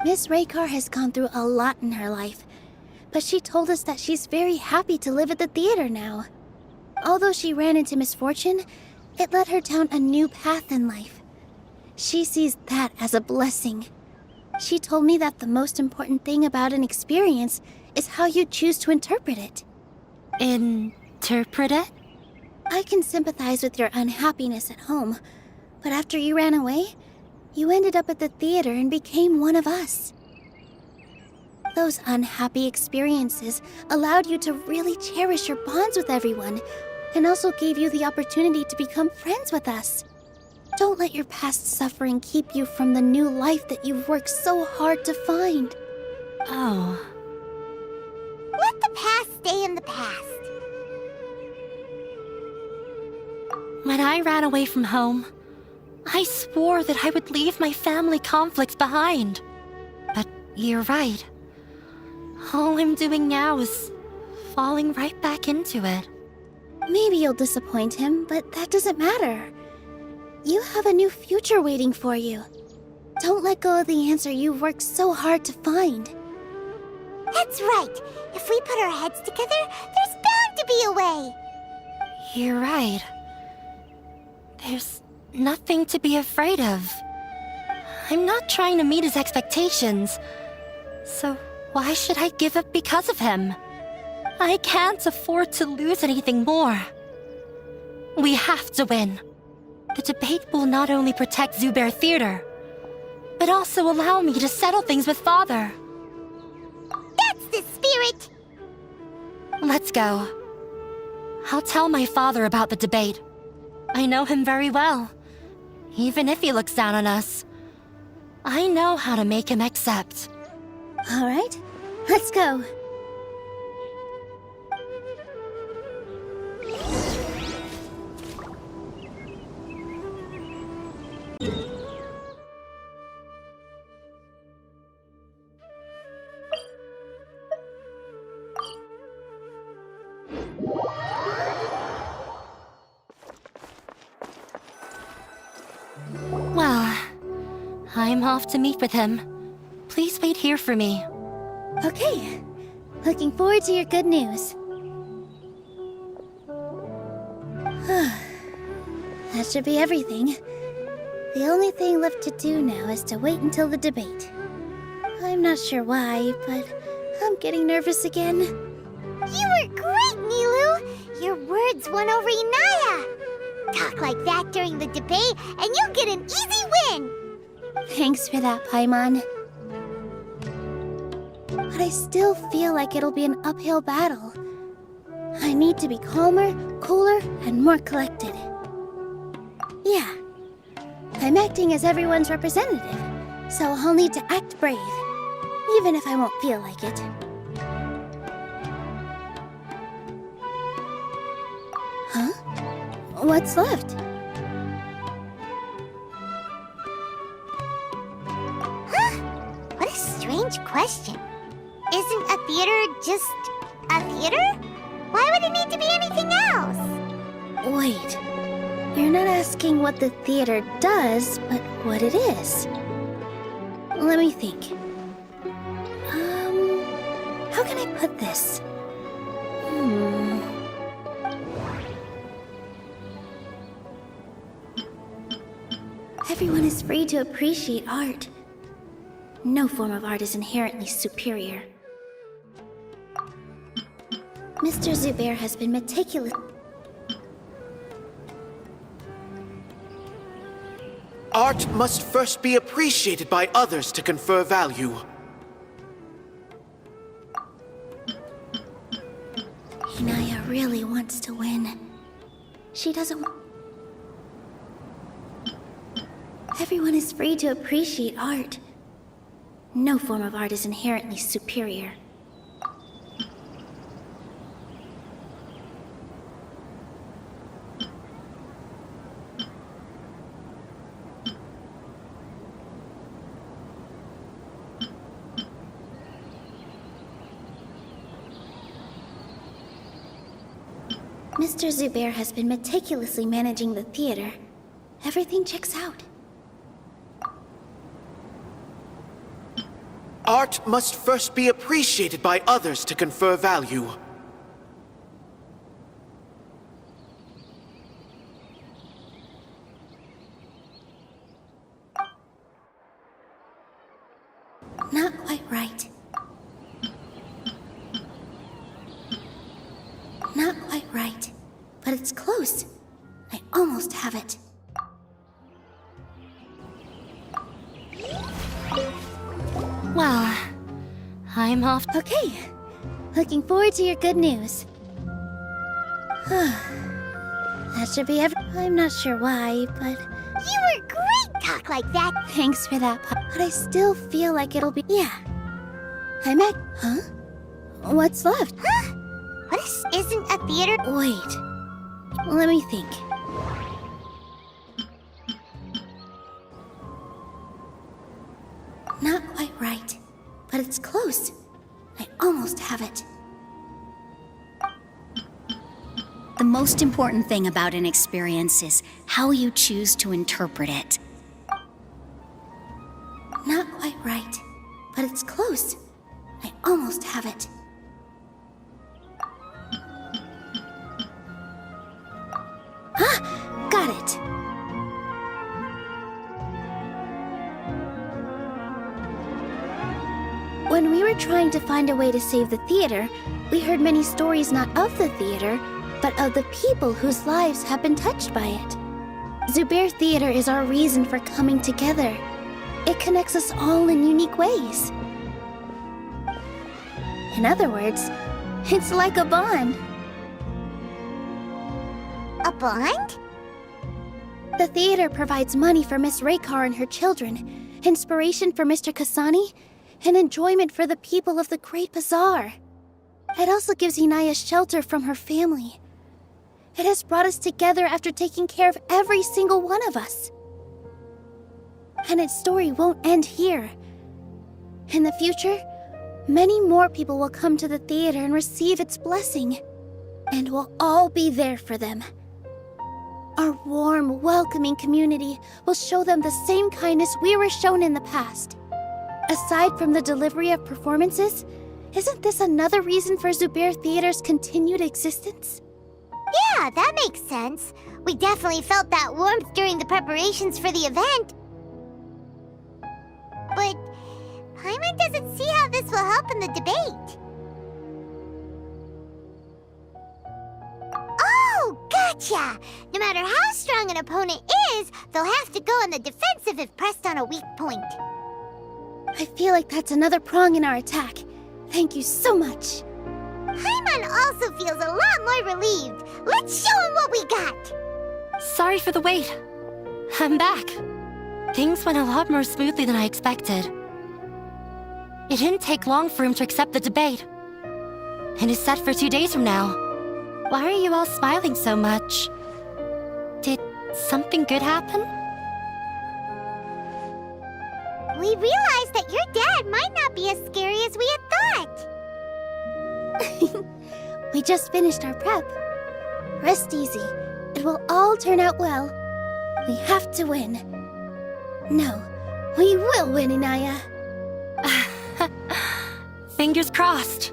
Miss Raykar has gone through a lot in her life, but she told us that she's very happy to live at the theater now. Although she ran into misfortune, it led her down a new path in life. She sees that as a blessing. She told me that the most important thing about an experience is how you choose to interpret it. Interpret it? I can sympathize with your unhappiness at home, but after you ran away, you ended up at the theater and became one of us. Those unhappy experiences allowed you to really cherish your bonds with everyone, and also gave you the opportunity to become friends with us. Don't let your past suffering keep you from the new life that you've worked so hard to find. Oh. Let the past stay in the past. When I ran away from home, I swore that I would leave my family conflicts behind. But you're right. All I'm doing now is falling right back into it. Maybe you'll disappoint him, but that doesn't matter. You have a new future waiting for you. Don't let go of the answer you've worked so hard to find. That's right. If we put our heads together, there's bound to be a way. You're right. There's nothing to be afraid of. I'm not trying to meet his expectations, so why should I give up because of him? I can't afford to lose anything more. We have to win. The debate will not only protect Zubair Theater, but also allow me to settle things with Father. That's the spirit! Let's go. I'll tell my father about the debate. I know him very well. Even if he looks down on us, I know how to make him accept. All right, let's go. Well, I'm off to meet with him. Please wait here for me. Okay. Looking forward to your good news. That should be everything. The only thing left to do now is to wait until the debate. I'm not sure why, but I'm getting nervous again. You were great, Nilou! Your words won over Inaya! Talk like that during the debate, and you'll get an easy win! Thanks for that, Paimon. But I still feel like it'll be an uphill battle. I need to be calmer, cooler, and more collected. Yeah. I'm acting as everyone's representative, so I'll need to act brave, even if I won't feel like it. Huh? What's left? Huh? What a strange question. Isn't a theater just a theater? Why would it need to be anything else? Wait. You're not asking what the theater does, but what it is. Let me think. How can I put this? Everyone is free to appreciate art. No form of art is inherently superior. Mr. Zubair has been meticulous. Art must first be appreciated by others to confer value. Inaya really wants to win. She doesn't want... Everyone is free to appreciate art. No form of art is inherently superior. Mr. Zubair has been meticulously managing the theater. Everything checks out. Art must first be appreciated by others to confer value. Not quite right. Not quite right. But it's close. I almost have it. Well, I'm off. Okay. Looking forward to your good news. That should be I'm not sure why, but... You were great! Talk like that! Thanks for that, but I still feel like it'll be... Yeah. I'm at... Huh? What's left? Huh? Isn't a theater... Wait. Let me think. Not quite right, but it's close. I almost have it. The most important thing about an experience is how you choose to interpret it. Not quite right, but it's close. I almost have it. Ah! Got it! When we were trying to find a way to save the theater, we heard many stories not of the theater, but of the people whose lives have been touched by it. Zubair Theater is our reason for coming together. It connects us all in unique ways. In other words, it's like a bond. A bond? The theater provides money for Miss Raykar and her children, inspiration for Mr. Kasani, and enjoyment for the people of the Great Bazaar. It also gives Inaya shelter from her family. It has brought us together after taking care of every single one of us. And its story won't end here. In the future, many more people will come to the theater and receive its blessing. And we'll all be there for them. Our warm, welcoming community will show them the same kindness we were shown in the past. Aside from the delivery of performances, isn't this another reason for Zubair Theater's continued existence? Yeah, that makes sense. We definitely felt that warmth during the preparations for the event. But Paimon doesn't see how this will help in the debate. Oh, gotcha! No matter how strong an opponent is, they'll have to go on the defensive if pressed on a weak point. I feel like that's another prong in our attack. Thank you so much. Paimon also feels a lot more relieved. Let's show him what we got! Sorry for the wait. I'm back. Things went a lot more smoothly than I expected. It didn't take long for him to accept the debate. And is set for 2 days from now. Why are you all smiling so much? Did something good happen? We realized that your dad might not be as scary as we had thought. We just finished our prep. Rest easy. It will all turn out well. We have to win. No, we will win, Inaya. Fingers crossed.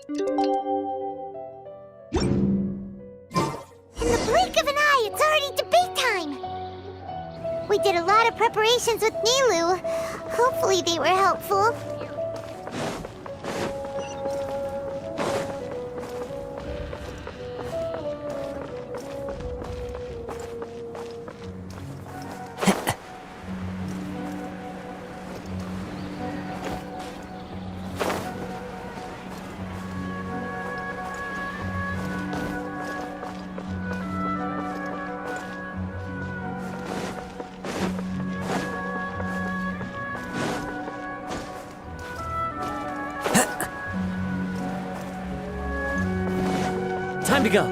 In the blink of an eye, it's already debate time! We did a lot of preparations with Nilou. Hopefully they were helpful. Time to go.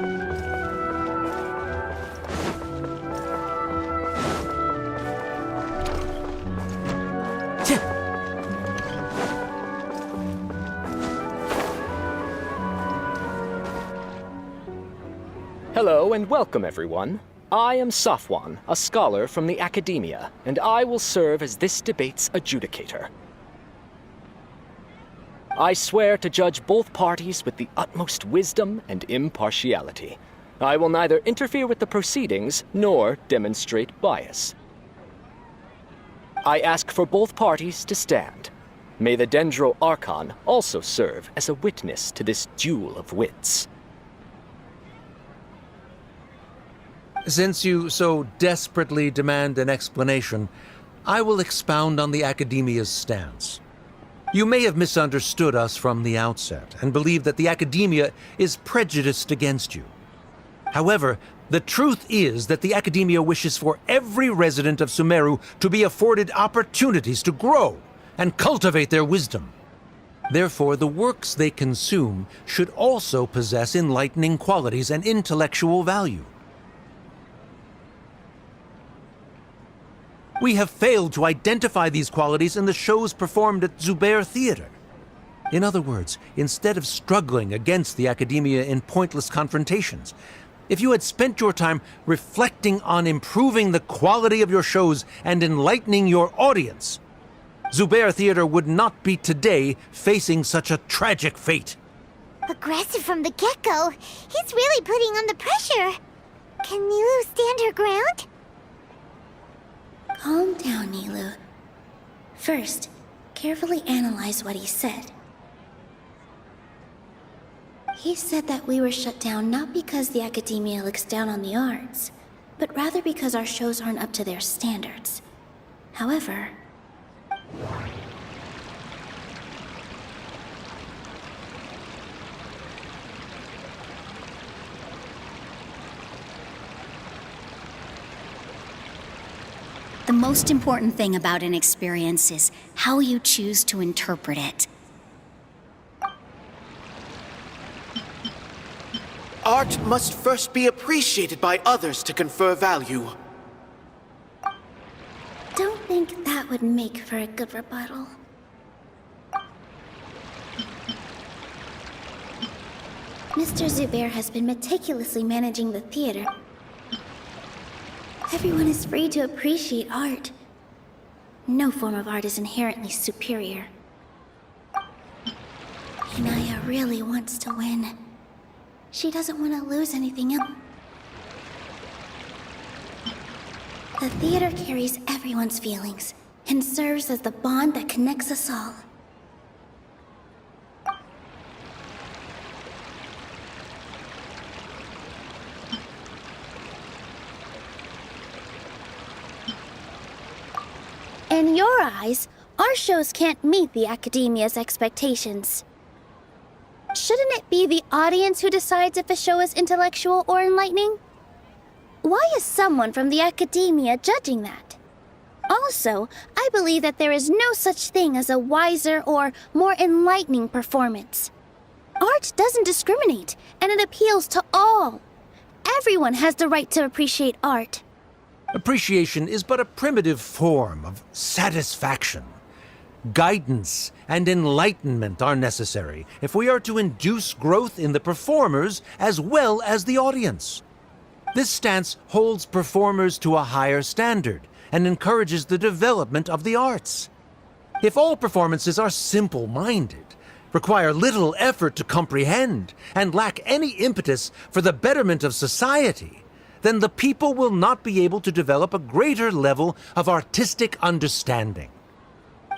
Hello and welcome, everyone. I am Safwan, a scholar from the Academia, and I will serve as this debate's adjudicator. I swear to judge both parties with the utmost wisdom and impartiality. I will neither interfere with the proceedings nor demonstrate bias. I ask for both parties to stand. May the Dendro Archon also serve as a witness to this duel of wits. Since you so desperately demand an explanation, I will expound on the Academia's stance. You may have misunderstood us from the outset and believe that the Academia is prejudiced against you. However, the truth is that the Academia wishes for every resident of Sumeru to be afforded opportunities to grow and cultivate their wisdom. Therefore, the works they consume should also possess enlightening qualities and intellectual value. We have failed to identify these qualities in the shows performed at Zubair Theater. In other words, instead of struggling against the Academia in pointless confrontations, If you had spent your time reflecting on improving the quality of your shows and enlightening your audience, Zubair Theater would not be today facing such a tragic fate. Aggressive from the get-go. He's really putting on the pressure. Can Nilou stand her ground? Calm down, Nilou. First, carefully analyze what he said. He said that we were shut down not because the academia looks down on the arts, but rather because our shows aren't up to their standards. However, the most important thing about an experience is how you choose to interpret it. Art must first be appreciated by others to confer value. don't think that would make for a good rebuttal. Mr. Zubair has been meticulously managing the theater. Everyone is free to appreciate art. No form of art is inherently superior. Inaya really wants to win. She doesn't want to lose anything else. The theater carries everyone's feelings and serves as the bond that connects us all. In your eyes, our shows can't meet the academia's expectations. Shouldn't it be the audience who decides if a show is intellectual or enlightening? Why is someone from the academia judging that? Also, I believe that there is no such thing as a wiser or more enlightening performance. Art doesn't discriminate, and it appeals to all. Everyone has the right to appreciate art. Appreciation is but a primitive form of satisfaction. Guidance and enlightenment are necessary if we are to induce growth in the performers as well as the audience. This stance holds performers to a higher standard and encourages the development of the arts. If all performances are simple-minded, require little effort to comprehend, and lack any impetus for the betterment of society, then the people will not be able to develop a greater level of artistic understanding.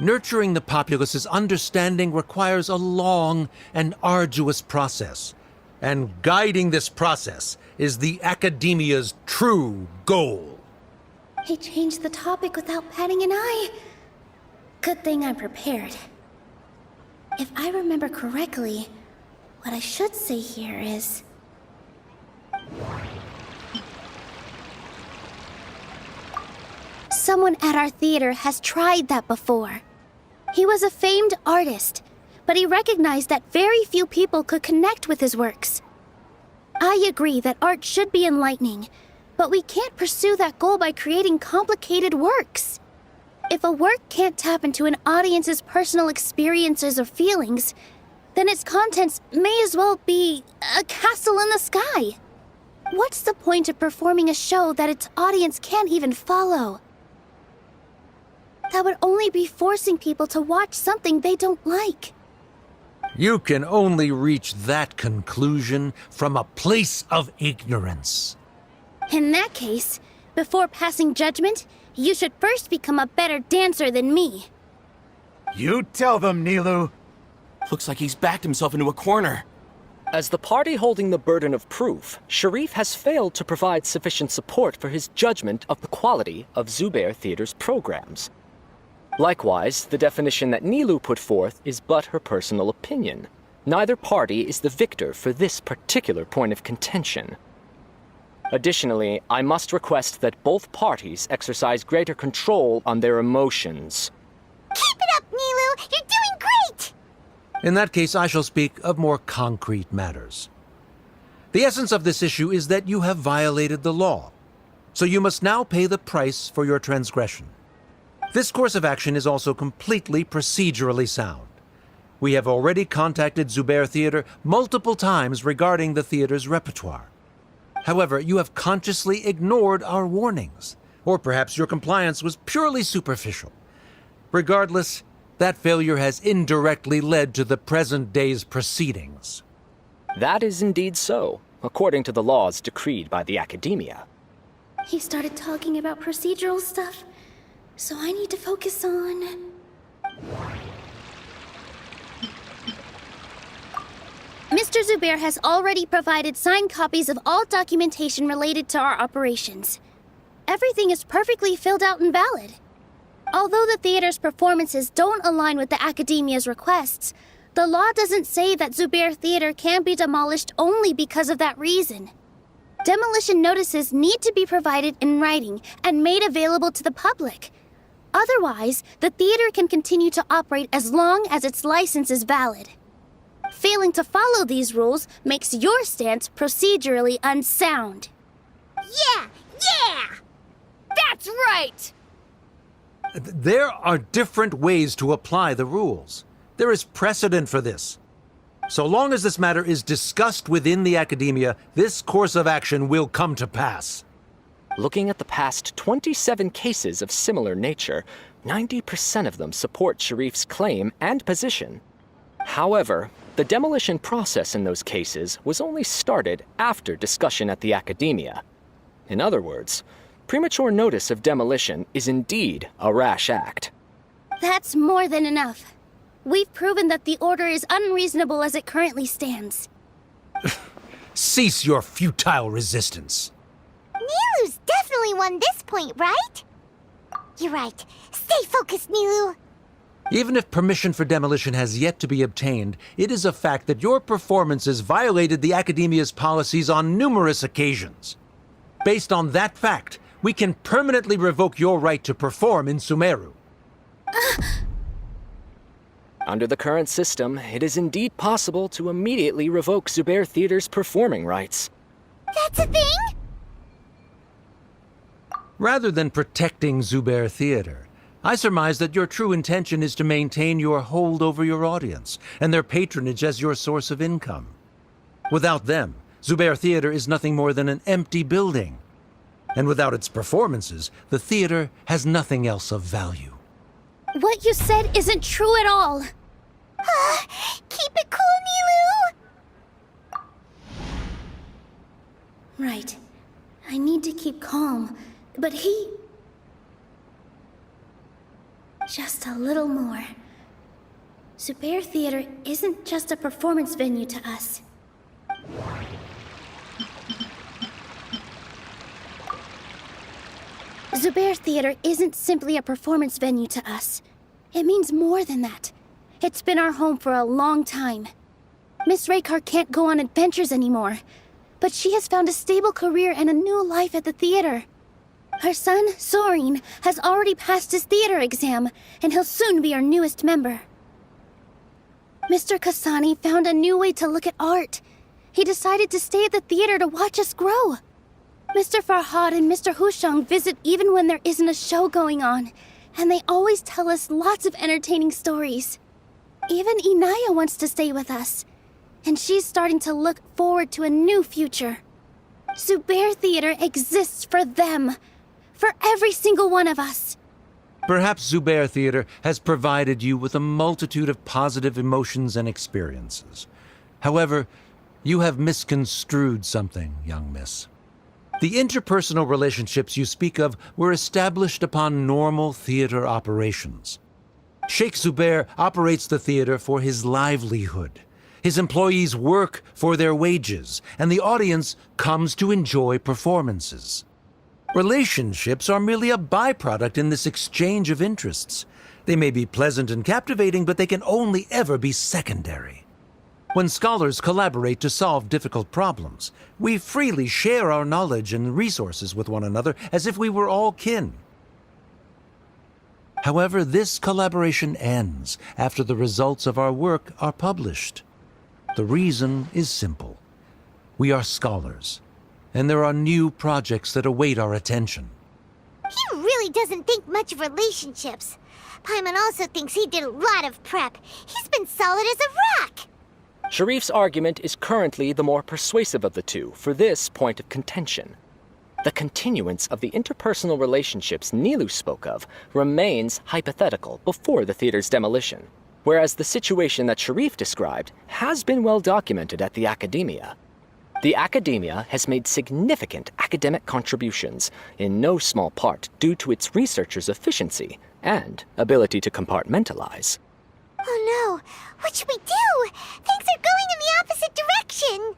Nurturing the populace's understanding requires a long and arduous process, and guiding this process is the academia's true goal. He changed the topic without batting an eye. Good thing I'm prepared. If I remember correctly, what I should say here is... Someone at our theater has tried that before. He was a famed artist, but he recognized that very few people could connect with his works. I agree that art should be enlightening, but we can't pursue that goal by creating complicated works. If a work can't tap into an audience's personal experiences or feelings, then its contents may as well be a castle in the sky. What's the point of performing a show that its audience can't even follow? That would only be forcing people to watch something they don't like. You can only reach that conclusion from a place of ignorance. In that case, before passing judgment, you should first become a better dancer than me. You tell them, Nilou. Looks like he's backed himself into a corner. As the party holding the burden of proof, Sharif has failed to provide sufficient support for his judgment of the quality of Zubair Theater's programs. Likewise, the definition that Nilou put forth is but her personal opinion. Neither party is the victor for this particular point of contention. Additionally, I must request that both parties exercise greater control on their emotions. Keep it up, Nilou! You're doing great! In that case, I shall speak of more concrete matters. The essence of this issue is that you have violated the law, so you must now pay the price for your transgression. This course of action is also completely procedurally sound. We have already contacted Zubair Theater multiple times regarding the theater's repertoire. However, you have consciously ignored our warnings. Or perhaps your compliance was purely superficial. Regardless, that failure has indirectly led to the present day's proceedings. That is indeed so, according to the laws decreed by the Academia. He started talking about procedural stuff, so I need to focus on... Mr. Zubair has already provided signed copies of all documentation related to our operations. Everything is perfectly filled out and valid. Although the theater's performances don't align with the Academia's requests, the law doesn't say that Zubair Theater can be demolished only because of that reason. Demolition notices need to be provided in writing and made available to the public. Otherwise, the theater can continue to operate as long as its license is valid. Failing to follow these rules makes your stance procedurally unsound. Yeah! That's right! There are different ways to apply the rules. There is precedent for this. So long as this matter is discussed within the Academia, this course of action will come to pass. Looking at the past 27 cases of similar nature, 90% of them support Sharif's claim and position. However, the demolition process in those cases was only started after discussion at the Academia. In other words, premature notice of demolition is indeed a rash act. That's more than enough. We've proven that the order is unreasonable as it currently stands. Cease your futile resistance. Nilou's definitely won this point, right? You're right. Stay focused, Nilou. Even if permission for demolition has yet to be obtained, it is a fact that your performances violated the Academia's policies on numerous occasions. Based on that fact, we can permanently revoke your right to perform in Sumeru. Under the current system, it is indeed possible to immediately revoke Zubair Theater's performing rights. That's a thing? Rather than protecting Zubair Theater, I surmise that your true intention is to maintain your hold over your audience and their patronage as your source of income. Without them, Zubair Theater is nothing more than an empty building. And without its performances, the theater has nothing else of value. What you said isn't true at all. Keep it cool, Nilou! Right. I need to keep calm, but he... Just a little more. Zubair Theater isn't just a performance venue to us. Zubair Theater isn't simply a performance venue to us. It means more than that. It's been our home for a long time. Miss Raykar can't go on adventures anymore, but she has found a stable career and a new life at the theater. Her son, Sorin, has already passed his theater exam, and he'll soon be our newest member. Mr. Kasani found a new way to look at art. He decided to stay at the theater to watch us grow. Mr. Farhad and Mr. Hushang visit even when there isn't a show going on, and they always tell us lots of entertaining stories. Even Inaya wants to stay with us, and she's starting to look forward to a new future. Zubair Theater exists for them, for every single one of us. Perhaps Zubair Theater has provided you with a multitude of positive emotions and experiences. However, you have misconstrued something, young miss. The interpersonal relationships you speak of were established upon normal theater operations. Sheikh Zubair operates the theater for his livelihood. His employees work for their wages, and the audience comes to enjoy performances. Relationships are merely a byproduct in this exchange of interests. They may be pleasant and captivating, but they can only ever be secondary. When scholars collaborate to solve difficult problems, we freely share our knowledge and resources with one another as if we were all kin. However, this collaboration ends after the results of our work are published. The reason is simple. We are scholars, and there are new projects that await our attention. He really doesn't think much of relationships. Paimon also thinks he did a lot of prep. He's been solid as a rock. Sharif's argument is currently the more persuasive of the two for this point of contention. The continuance of the interpersonal relationships Nilou spoke of remains hypothetical before the theater's demolition, whereas the situation that Sharif described has been well documented at the Academia. The Academia has made significant academic contributions, in no small part due to its researchers' efficiency and ability to compartmentalize. Oh no, what should we do? Things are going in the opposite direction.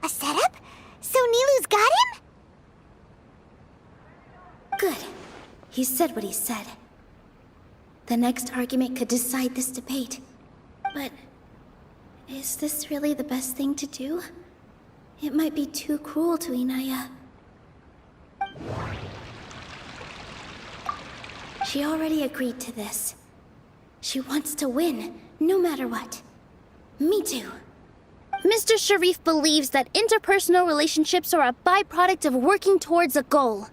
A setup? So Nilou's got him? Good. He said what he said. The next argument could decide this debate. But is this really the best thing to do? It might be too cruel to Inaya. She already agreed to this. She wants to win, no matter what. Me too. Mr. Sharif believes that interpersonal relationships are a byproduct of working towards a goal.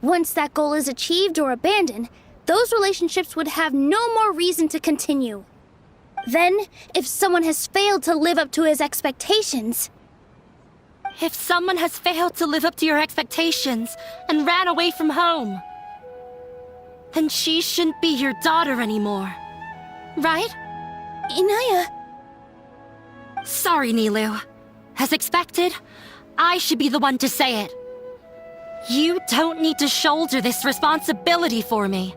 Once that goal is achieved or abandoned, those relationships would have no more reason to continue. Then, if someone has failed to live up to his expectations... If someone has failed to live up to your expectations and ran away from home, then she shouldn't be your daughter anymore. Right? Inaya... Sorry, Nilou. As expected, I should be the one to say it. You don't need to shoulder this responsibility for me.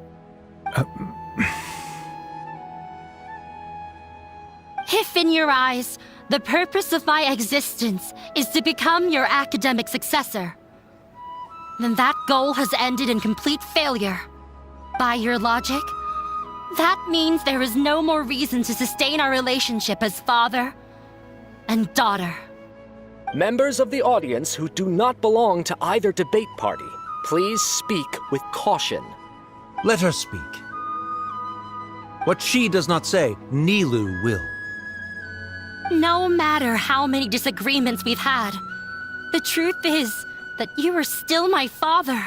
If in your eyes, the purpose of my existence is to become your academic successor, then that goal has ended in complete failure. By your logic, that means there is no more reason to sustain our relationship as father and daughter. Members of the audience who do not belong to either debate party, please speak with caution. Let her speak. What she does not say, Nilou will. No matter how many disagreements we've had, the truth is that you are still my father.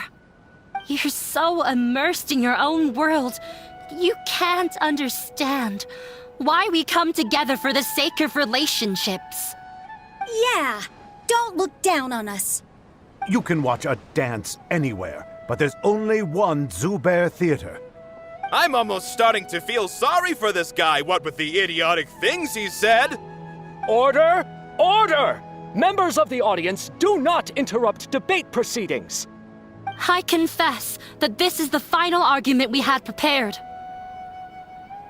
You're so immersed in your own world, you can't understand why we come together for the sake of relationships. Yeah, don't look down on us. You can watch a dance anywhere, but there's only one Zubair Theater. I'm almost starting to feel sorry for this guy, what with the idiotic things he said. Order! Order! Members of the audience, do not interrupt debate proceedings. I confess that this is the final argument we had prepared.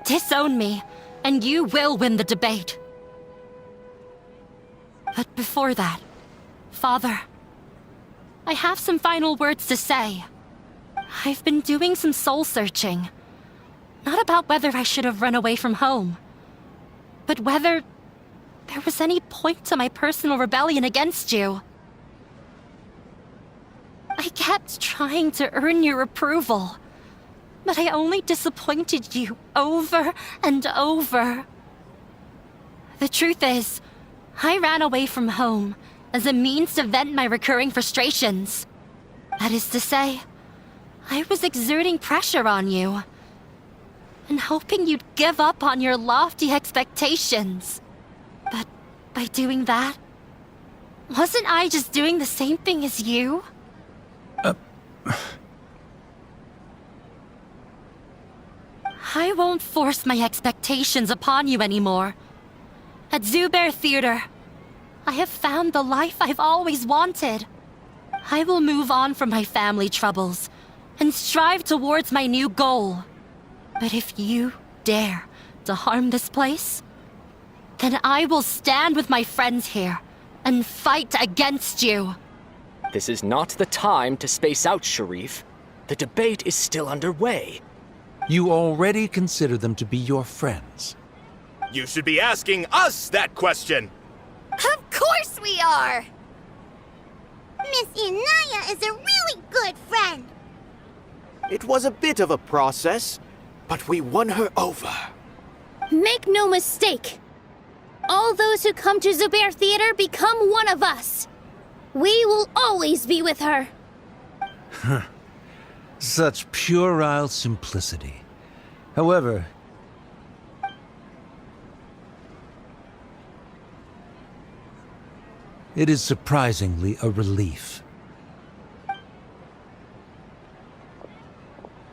Disown me, and you will win the debate. But before that, Father, I have some final words to say. I've been doing some soul-searching. Not about whether I should have run away from home, but whether there was any point to my personal rebellion against you. I kept trying to earn your approval, but I only disappointed you over and over. The truth is, I ran away from home as a means to vent my recurring frustrations. That is to say, I was exerting pressure on you and hoping you'd give up on your lofty expectations. But by doing that, wasn't I just doing the same thing as you? I won't force my expectations upon you anymore. At Zubair Theater, I have found the life I've always wanted. I will move on from my family troubles and strive towards my new goal. But if you dare to harm this place, then I will stand with my friends here and fight against you. This is not the time to space out, Sharif. The debate is still underway. You already consider them to be your friends. You should be asking us that question. Of course we are! Miss Inaya is a really good friend. It was a bit of a process, but we won her over. Make no mistake. All those who come to Zubair Theater become one of us. We will always be with her. Such puerile simplicity. However, It is surprisingly a relief.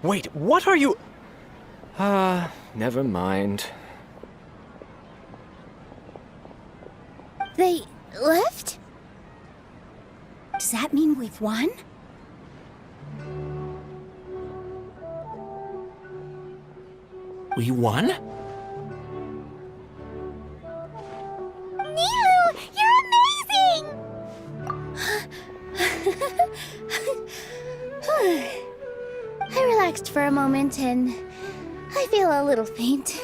Wait, what are you... never mind. They left? Does that mean we've won? We won? Nilou, you're amazing! I relaxed for a moment and I feel a little faint.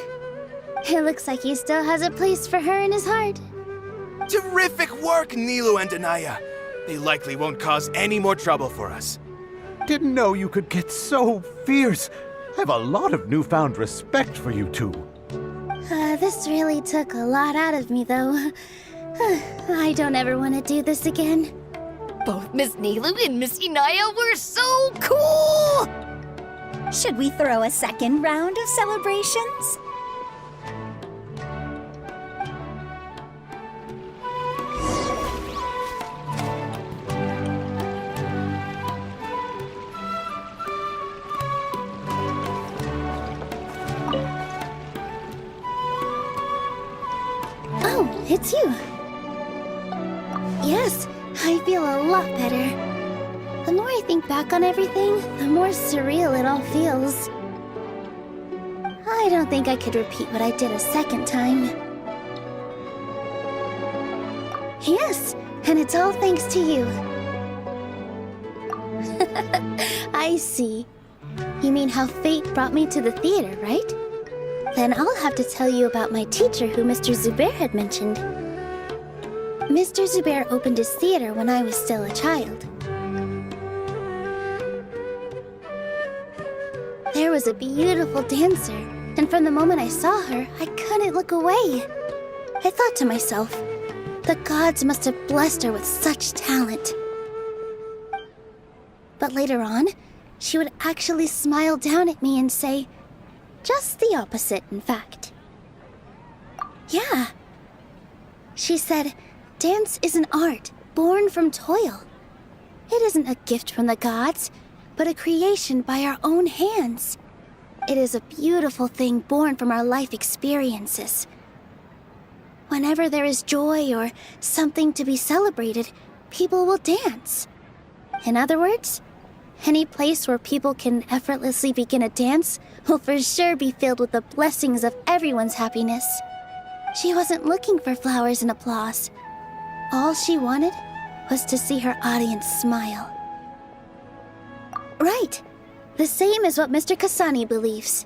It looks like he still has a place for her in his heart. Terrific work, Nilou and Anaya. They likely won't cause any more trouble for us. Didn't know you could get so fierce. I have a lot of newfound respect for you two. This really took a lot out of me, though. I don't ever want to do this again. Both Miss Nilou and Miss Inaya were so cool! Should we throw a second round of celebrations? Oh, it's you. Yes, I feel a lot better. The more I think back on everything, the more surreal it all feels. I don't think I could repeat what I did a second time. Yes, and it's all thanks to you. I see. You mean how fate brought me to the theater, right? Then I'll have to tell you about my teacher who Mr. Zubair had mentioned. Mr. Zubair opened his theater when I was still a child. There was a beautiful dancer, and from the moment I saw her, I couldn't look away. I thought to myself, the gods must have blessed her with such talent. But later on, she would actually smile down at me and say, just the opposite, in fact. Yeah. She said, dance is an art born from toil. It isn't a gift from the gods, but a creation by our own hands. It is a beautiful thing born from our life experiences. Whenever there is joy or something to be celebrated, people will dance. In other words, any place where people can effortlessly begin a dance will for sure be filled with the blessings of everyone's happiness. She wasn't looking for flowers and applause. All she wanted was to see her audience smile. Right. The same as what Mr. Kasani believes.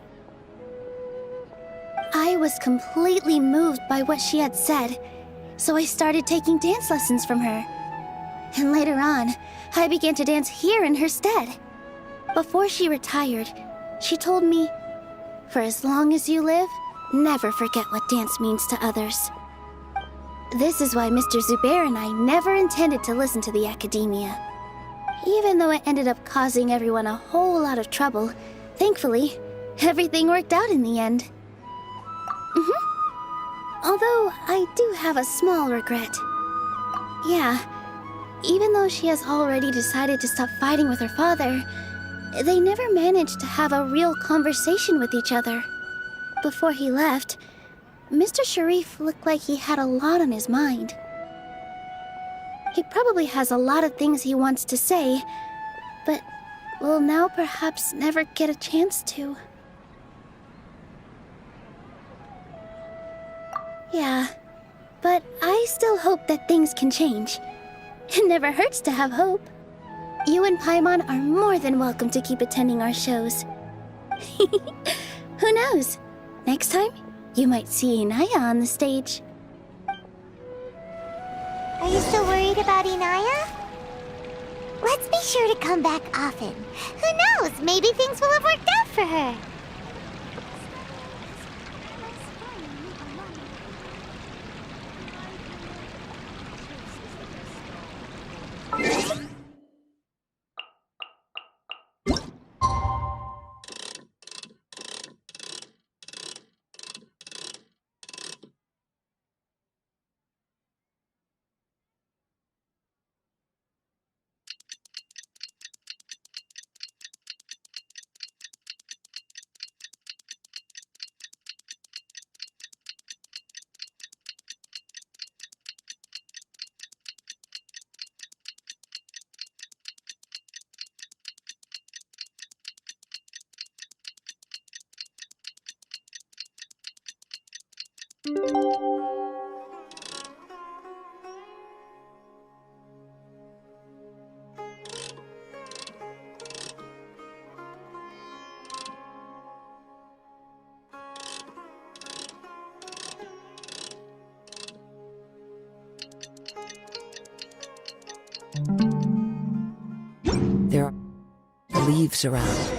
I was completely moved by what she had said, so I started taking dance lessons from her. And later on, I began to dance here in her stead. Before she retired, she told me, for as long as you live, never forget what dance means to others. This is why Mr. Zubair and I never intended to listen to the academia. Even though it ended up causing everyone a whole lot of trouble, thankfully, everything worked out in the end. Although, I do have a small regret. Yeah, even though she has already decided to stop fighting with her father, they never managed to have a real conversation with each other. Before he left, Mr. Sharif looked like he had a lot on his mind. He probably has a lot of things he wants to say, but will now perhaps never get a chance to. Yeah, but I still hope that things can change. It never hurts to have hope. You and Paimon are more than welcome to keep attending our shows. Who knows? Next time, you might see Inaya on the stage. Are you still worried about Inaya? Let's be sure to come back often. Who knows? Maybe things will have worked out for her. There are leaves around.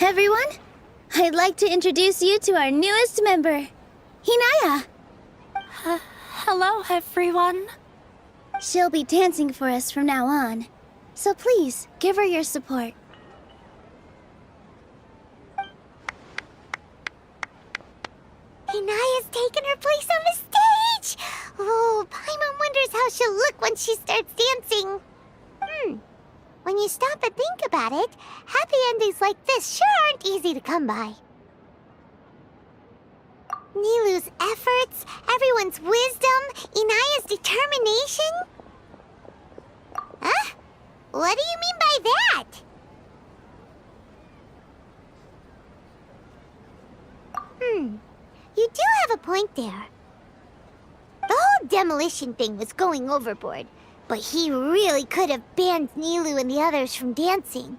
Everyone, I'd like to introduce you to our newest member, Hinaya. Hello, everyone. She'll be dancing for us from now on, so please give her your support. Hinaya's taken her place on the stage! Oh, Paimon wonders how she'll look when she starts dancing. When you stop and think about it, happy endings like this sure aren't easy to come by. Nilou's efforts, everyone's wisdom, Inaya's determination? Huh? What do you mean by that? You do have a point there. The whole demolition thing was going overboard, but he really could have banned Nilou and the others from dancing.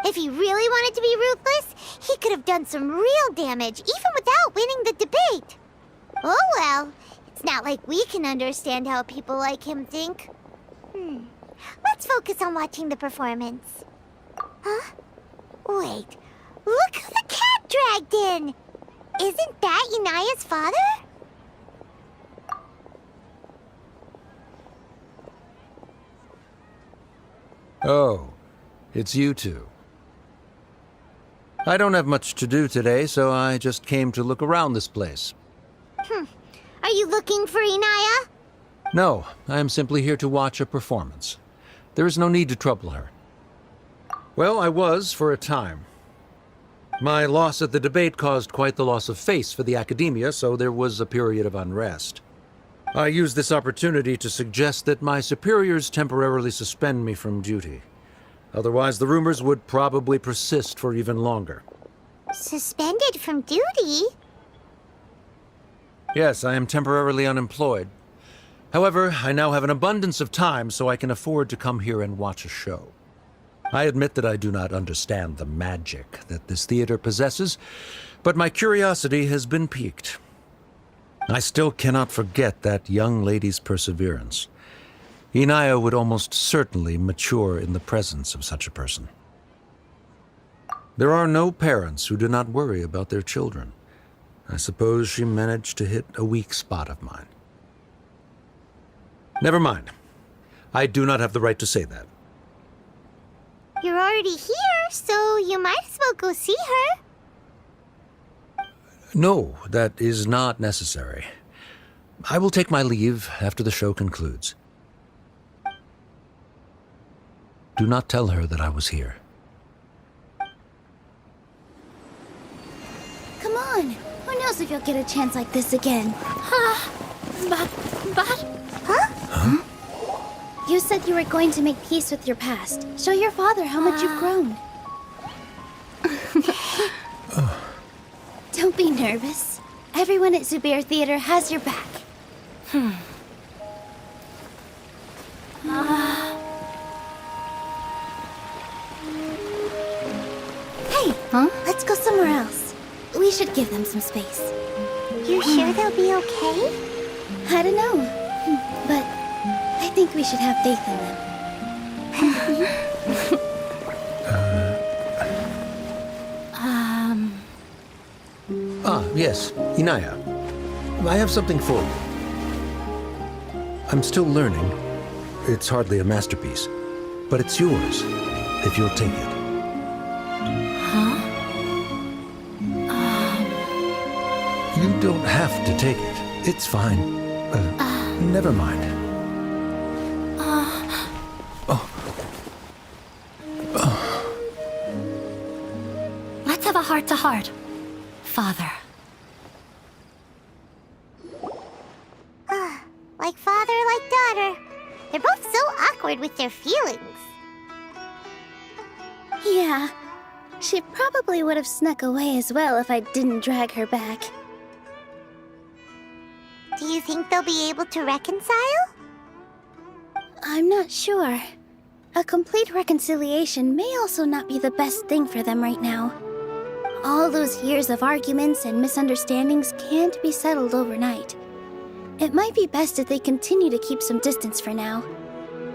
If he really wanted to be ruthless, he could have done some real damage, even without winning the debate. Oh well, it's not like we can understand how people like him think. Let's focus on watching the performance. Huh? Wait, look who the cat dragged in! Isn't that Inaya's father? Oh, it's you two. I don't have much to do today, so I just came to look around this place. Are you looking for Inaya? No, I am simply here to watch a performance. There is no need to trouble her. Well, I was for a time. My loss at the debate caused quite the loss of face for the academia, so there was a period of unrest. I used this opportunity to suggest that my superiors temporarily suspend me from duty. Otherwise, the rumors would probably persist for even longer. Suspended from duty? Yes, I am temporarily unemployed. However, I now have an abundance of time, so I can afford to come here and watch a show. I admit that I do not understand the magic that this theater possesses, but my curiosity has been piqued. I still cannot forget that young lady's perseverance. Inaya would almost certainly mature in the presence of such a person. There are no parents who do not worry about their children. I suppose she managed to hit a weak spot of mine. Never mind. I do not have the right to say that. You're already here, so you might as well go see her. No, that is not necessary. I will take my leave after the show concludes. Do not tell her that I was here. Come on. Who knows if you'll get a chance like this again? Huh? You said you were going to make peace with your past. Show your father how much you've grown. Don't be nervous. Everyone at Zubair Theater has your back. Hey, let's go somewhere else. We should give them some space. You sure they'll be okay? I don't know, but I think we should have faith in them. Yes, Inaya. I have something for you. I'm still learning. It's hardly a masterpiece, but it's yours, if you'll take it. You don't have to take it. It's fine. Never mind. a heart-to-heart. Father. Like father, like daughter. They're both so awkward with their feelings. Yeah, she probably would have snuck away as well if I didn't drag her back. Do you think they'll be able to reconcile? I'm not sure. A complete reconciliation may also not be the best thing for them right now. All those years of arguments and misunderstandings can't be settled overnight. It might be best if they continue to keep some distance for now.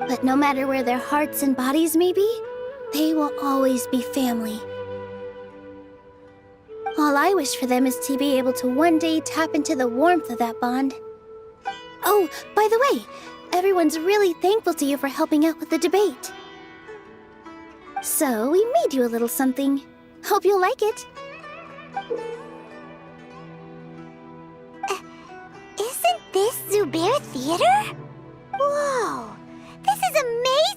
But no matter where their hearts and bodies may be, they will always be family. All I wish for them is to be able to one day tap into the warmth of that bond. Oh, by the way, everyone's really thankful to you for helping out with the debate. So, we made you a little something. Hope you'll like it. Isn't this Zubair Theater? Whoa! This is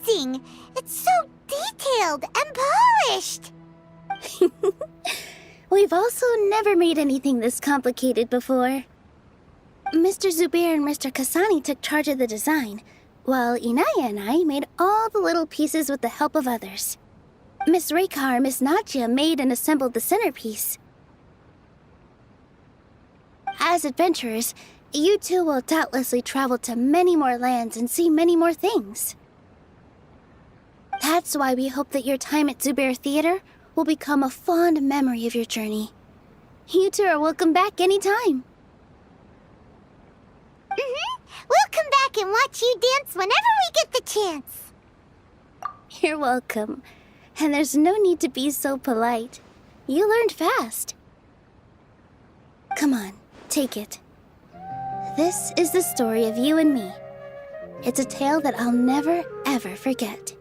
amazing! It's so detailed and polished! We've also never made anything this complicated before. Mr. Zubair and Mr. Kasani took charge of the design, while Inaya and I made all the little pieces with the help of others. Miss Rekha and Miss Nadia made and assembled the centerpiece. As adventurers, you two will doubtlessly travel to many more lands and see many more things. That's why we hope that your time at Zubair Theater will become a fond memory of your journey. You two are welcome back anytime. We'll come back and watch you dance whenever we get the chance. You're welcome. And there's no need to be so polite. You learned fast. Come on, take it. This is the story of you and me. It's a tale that I'll never, ever forget.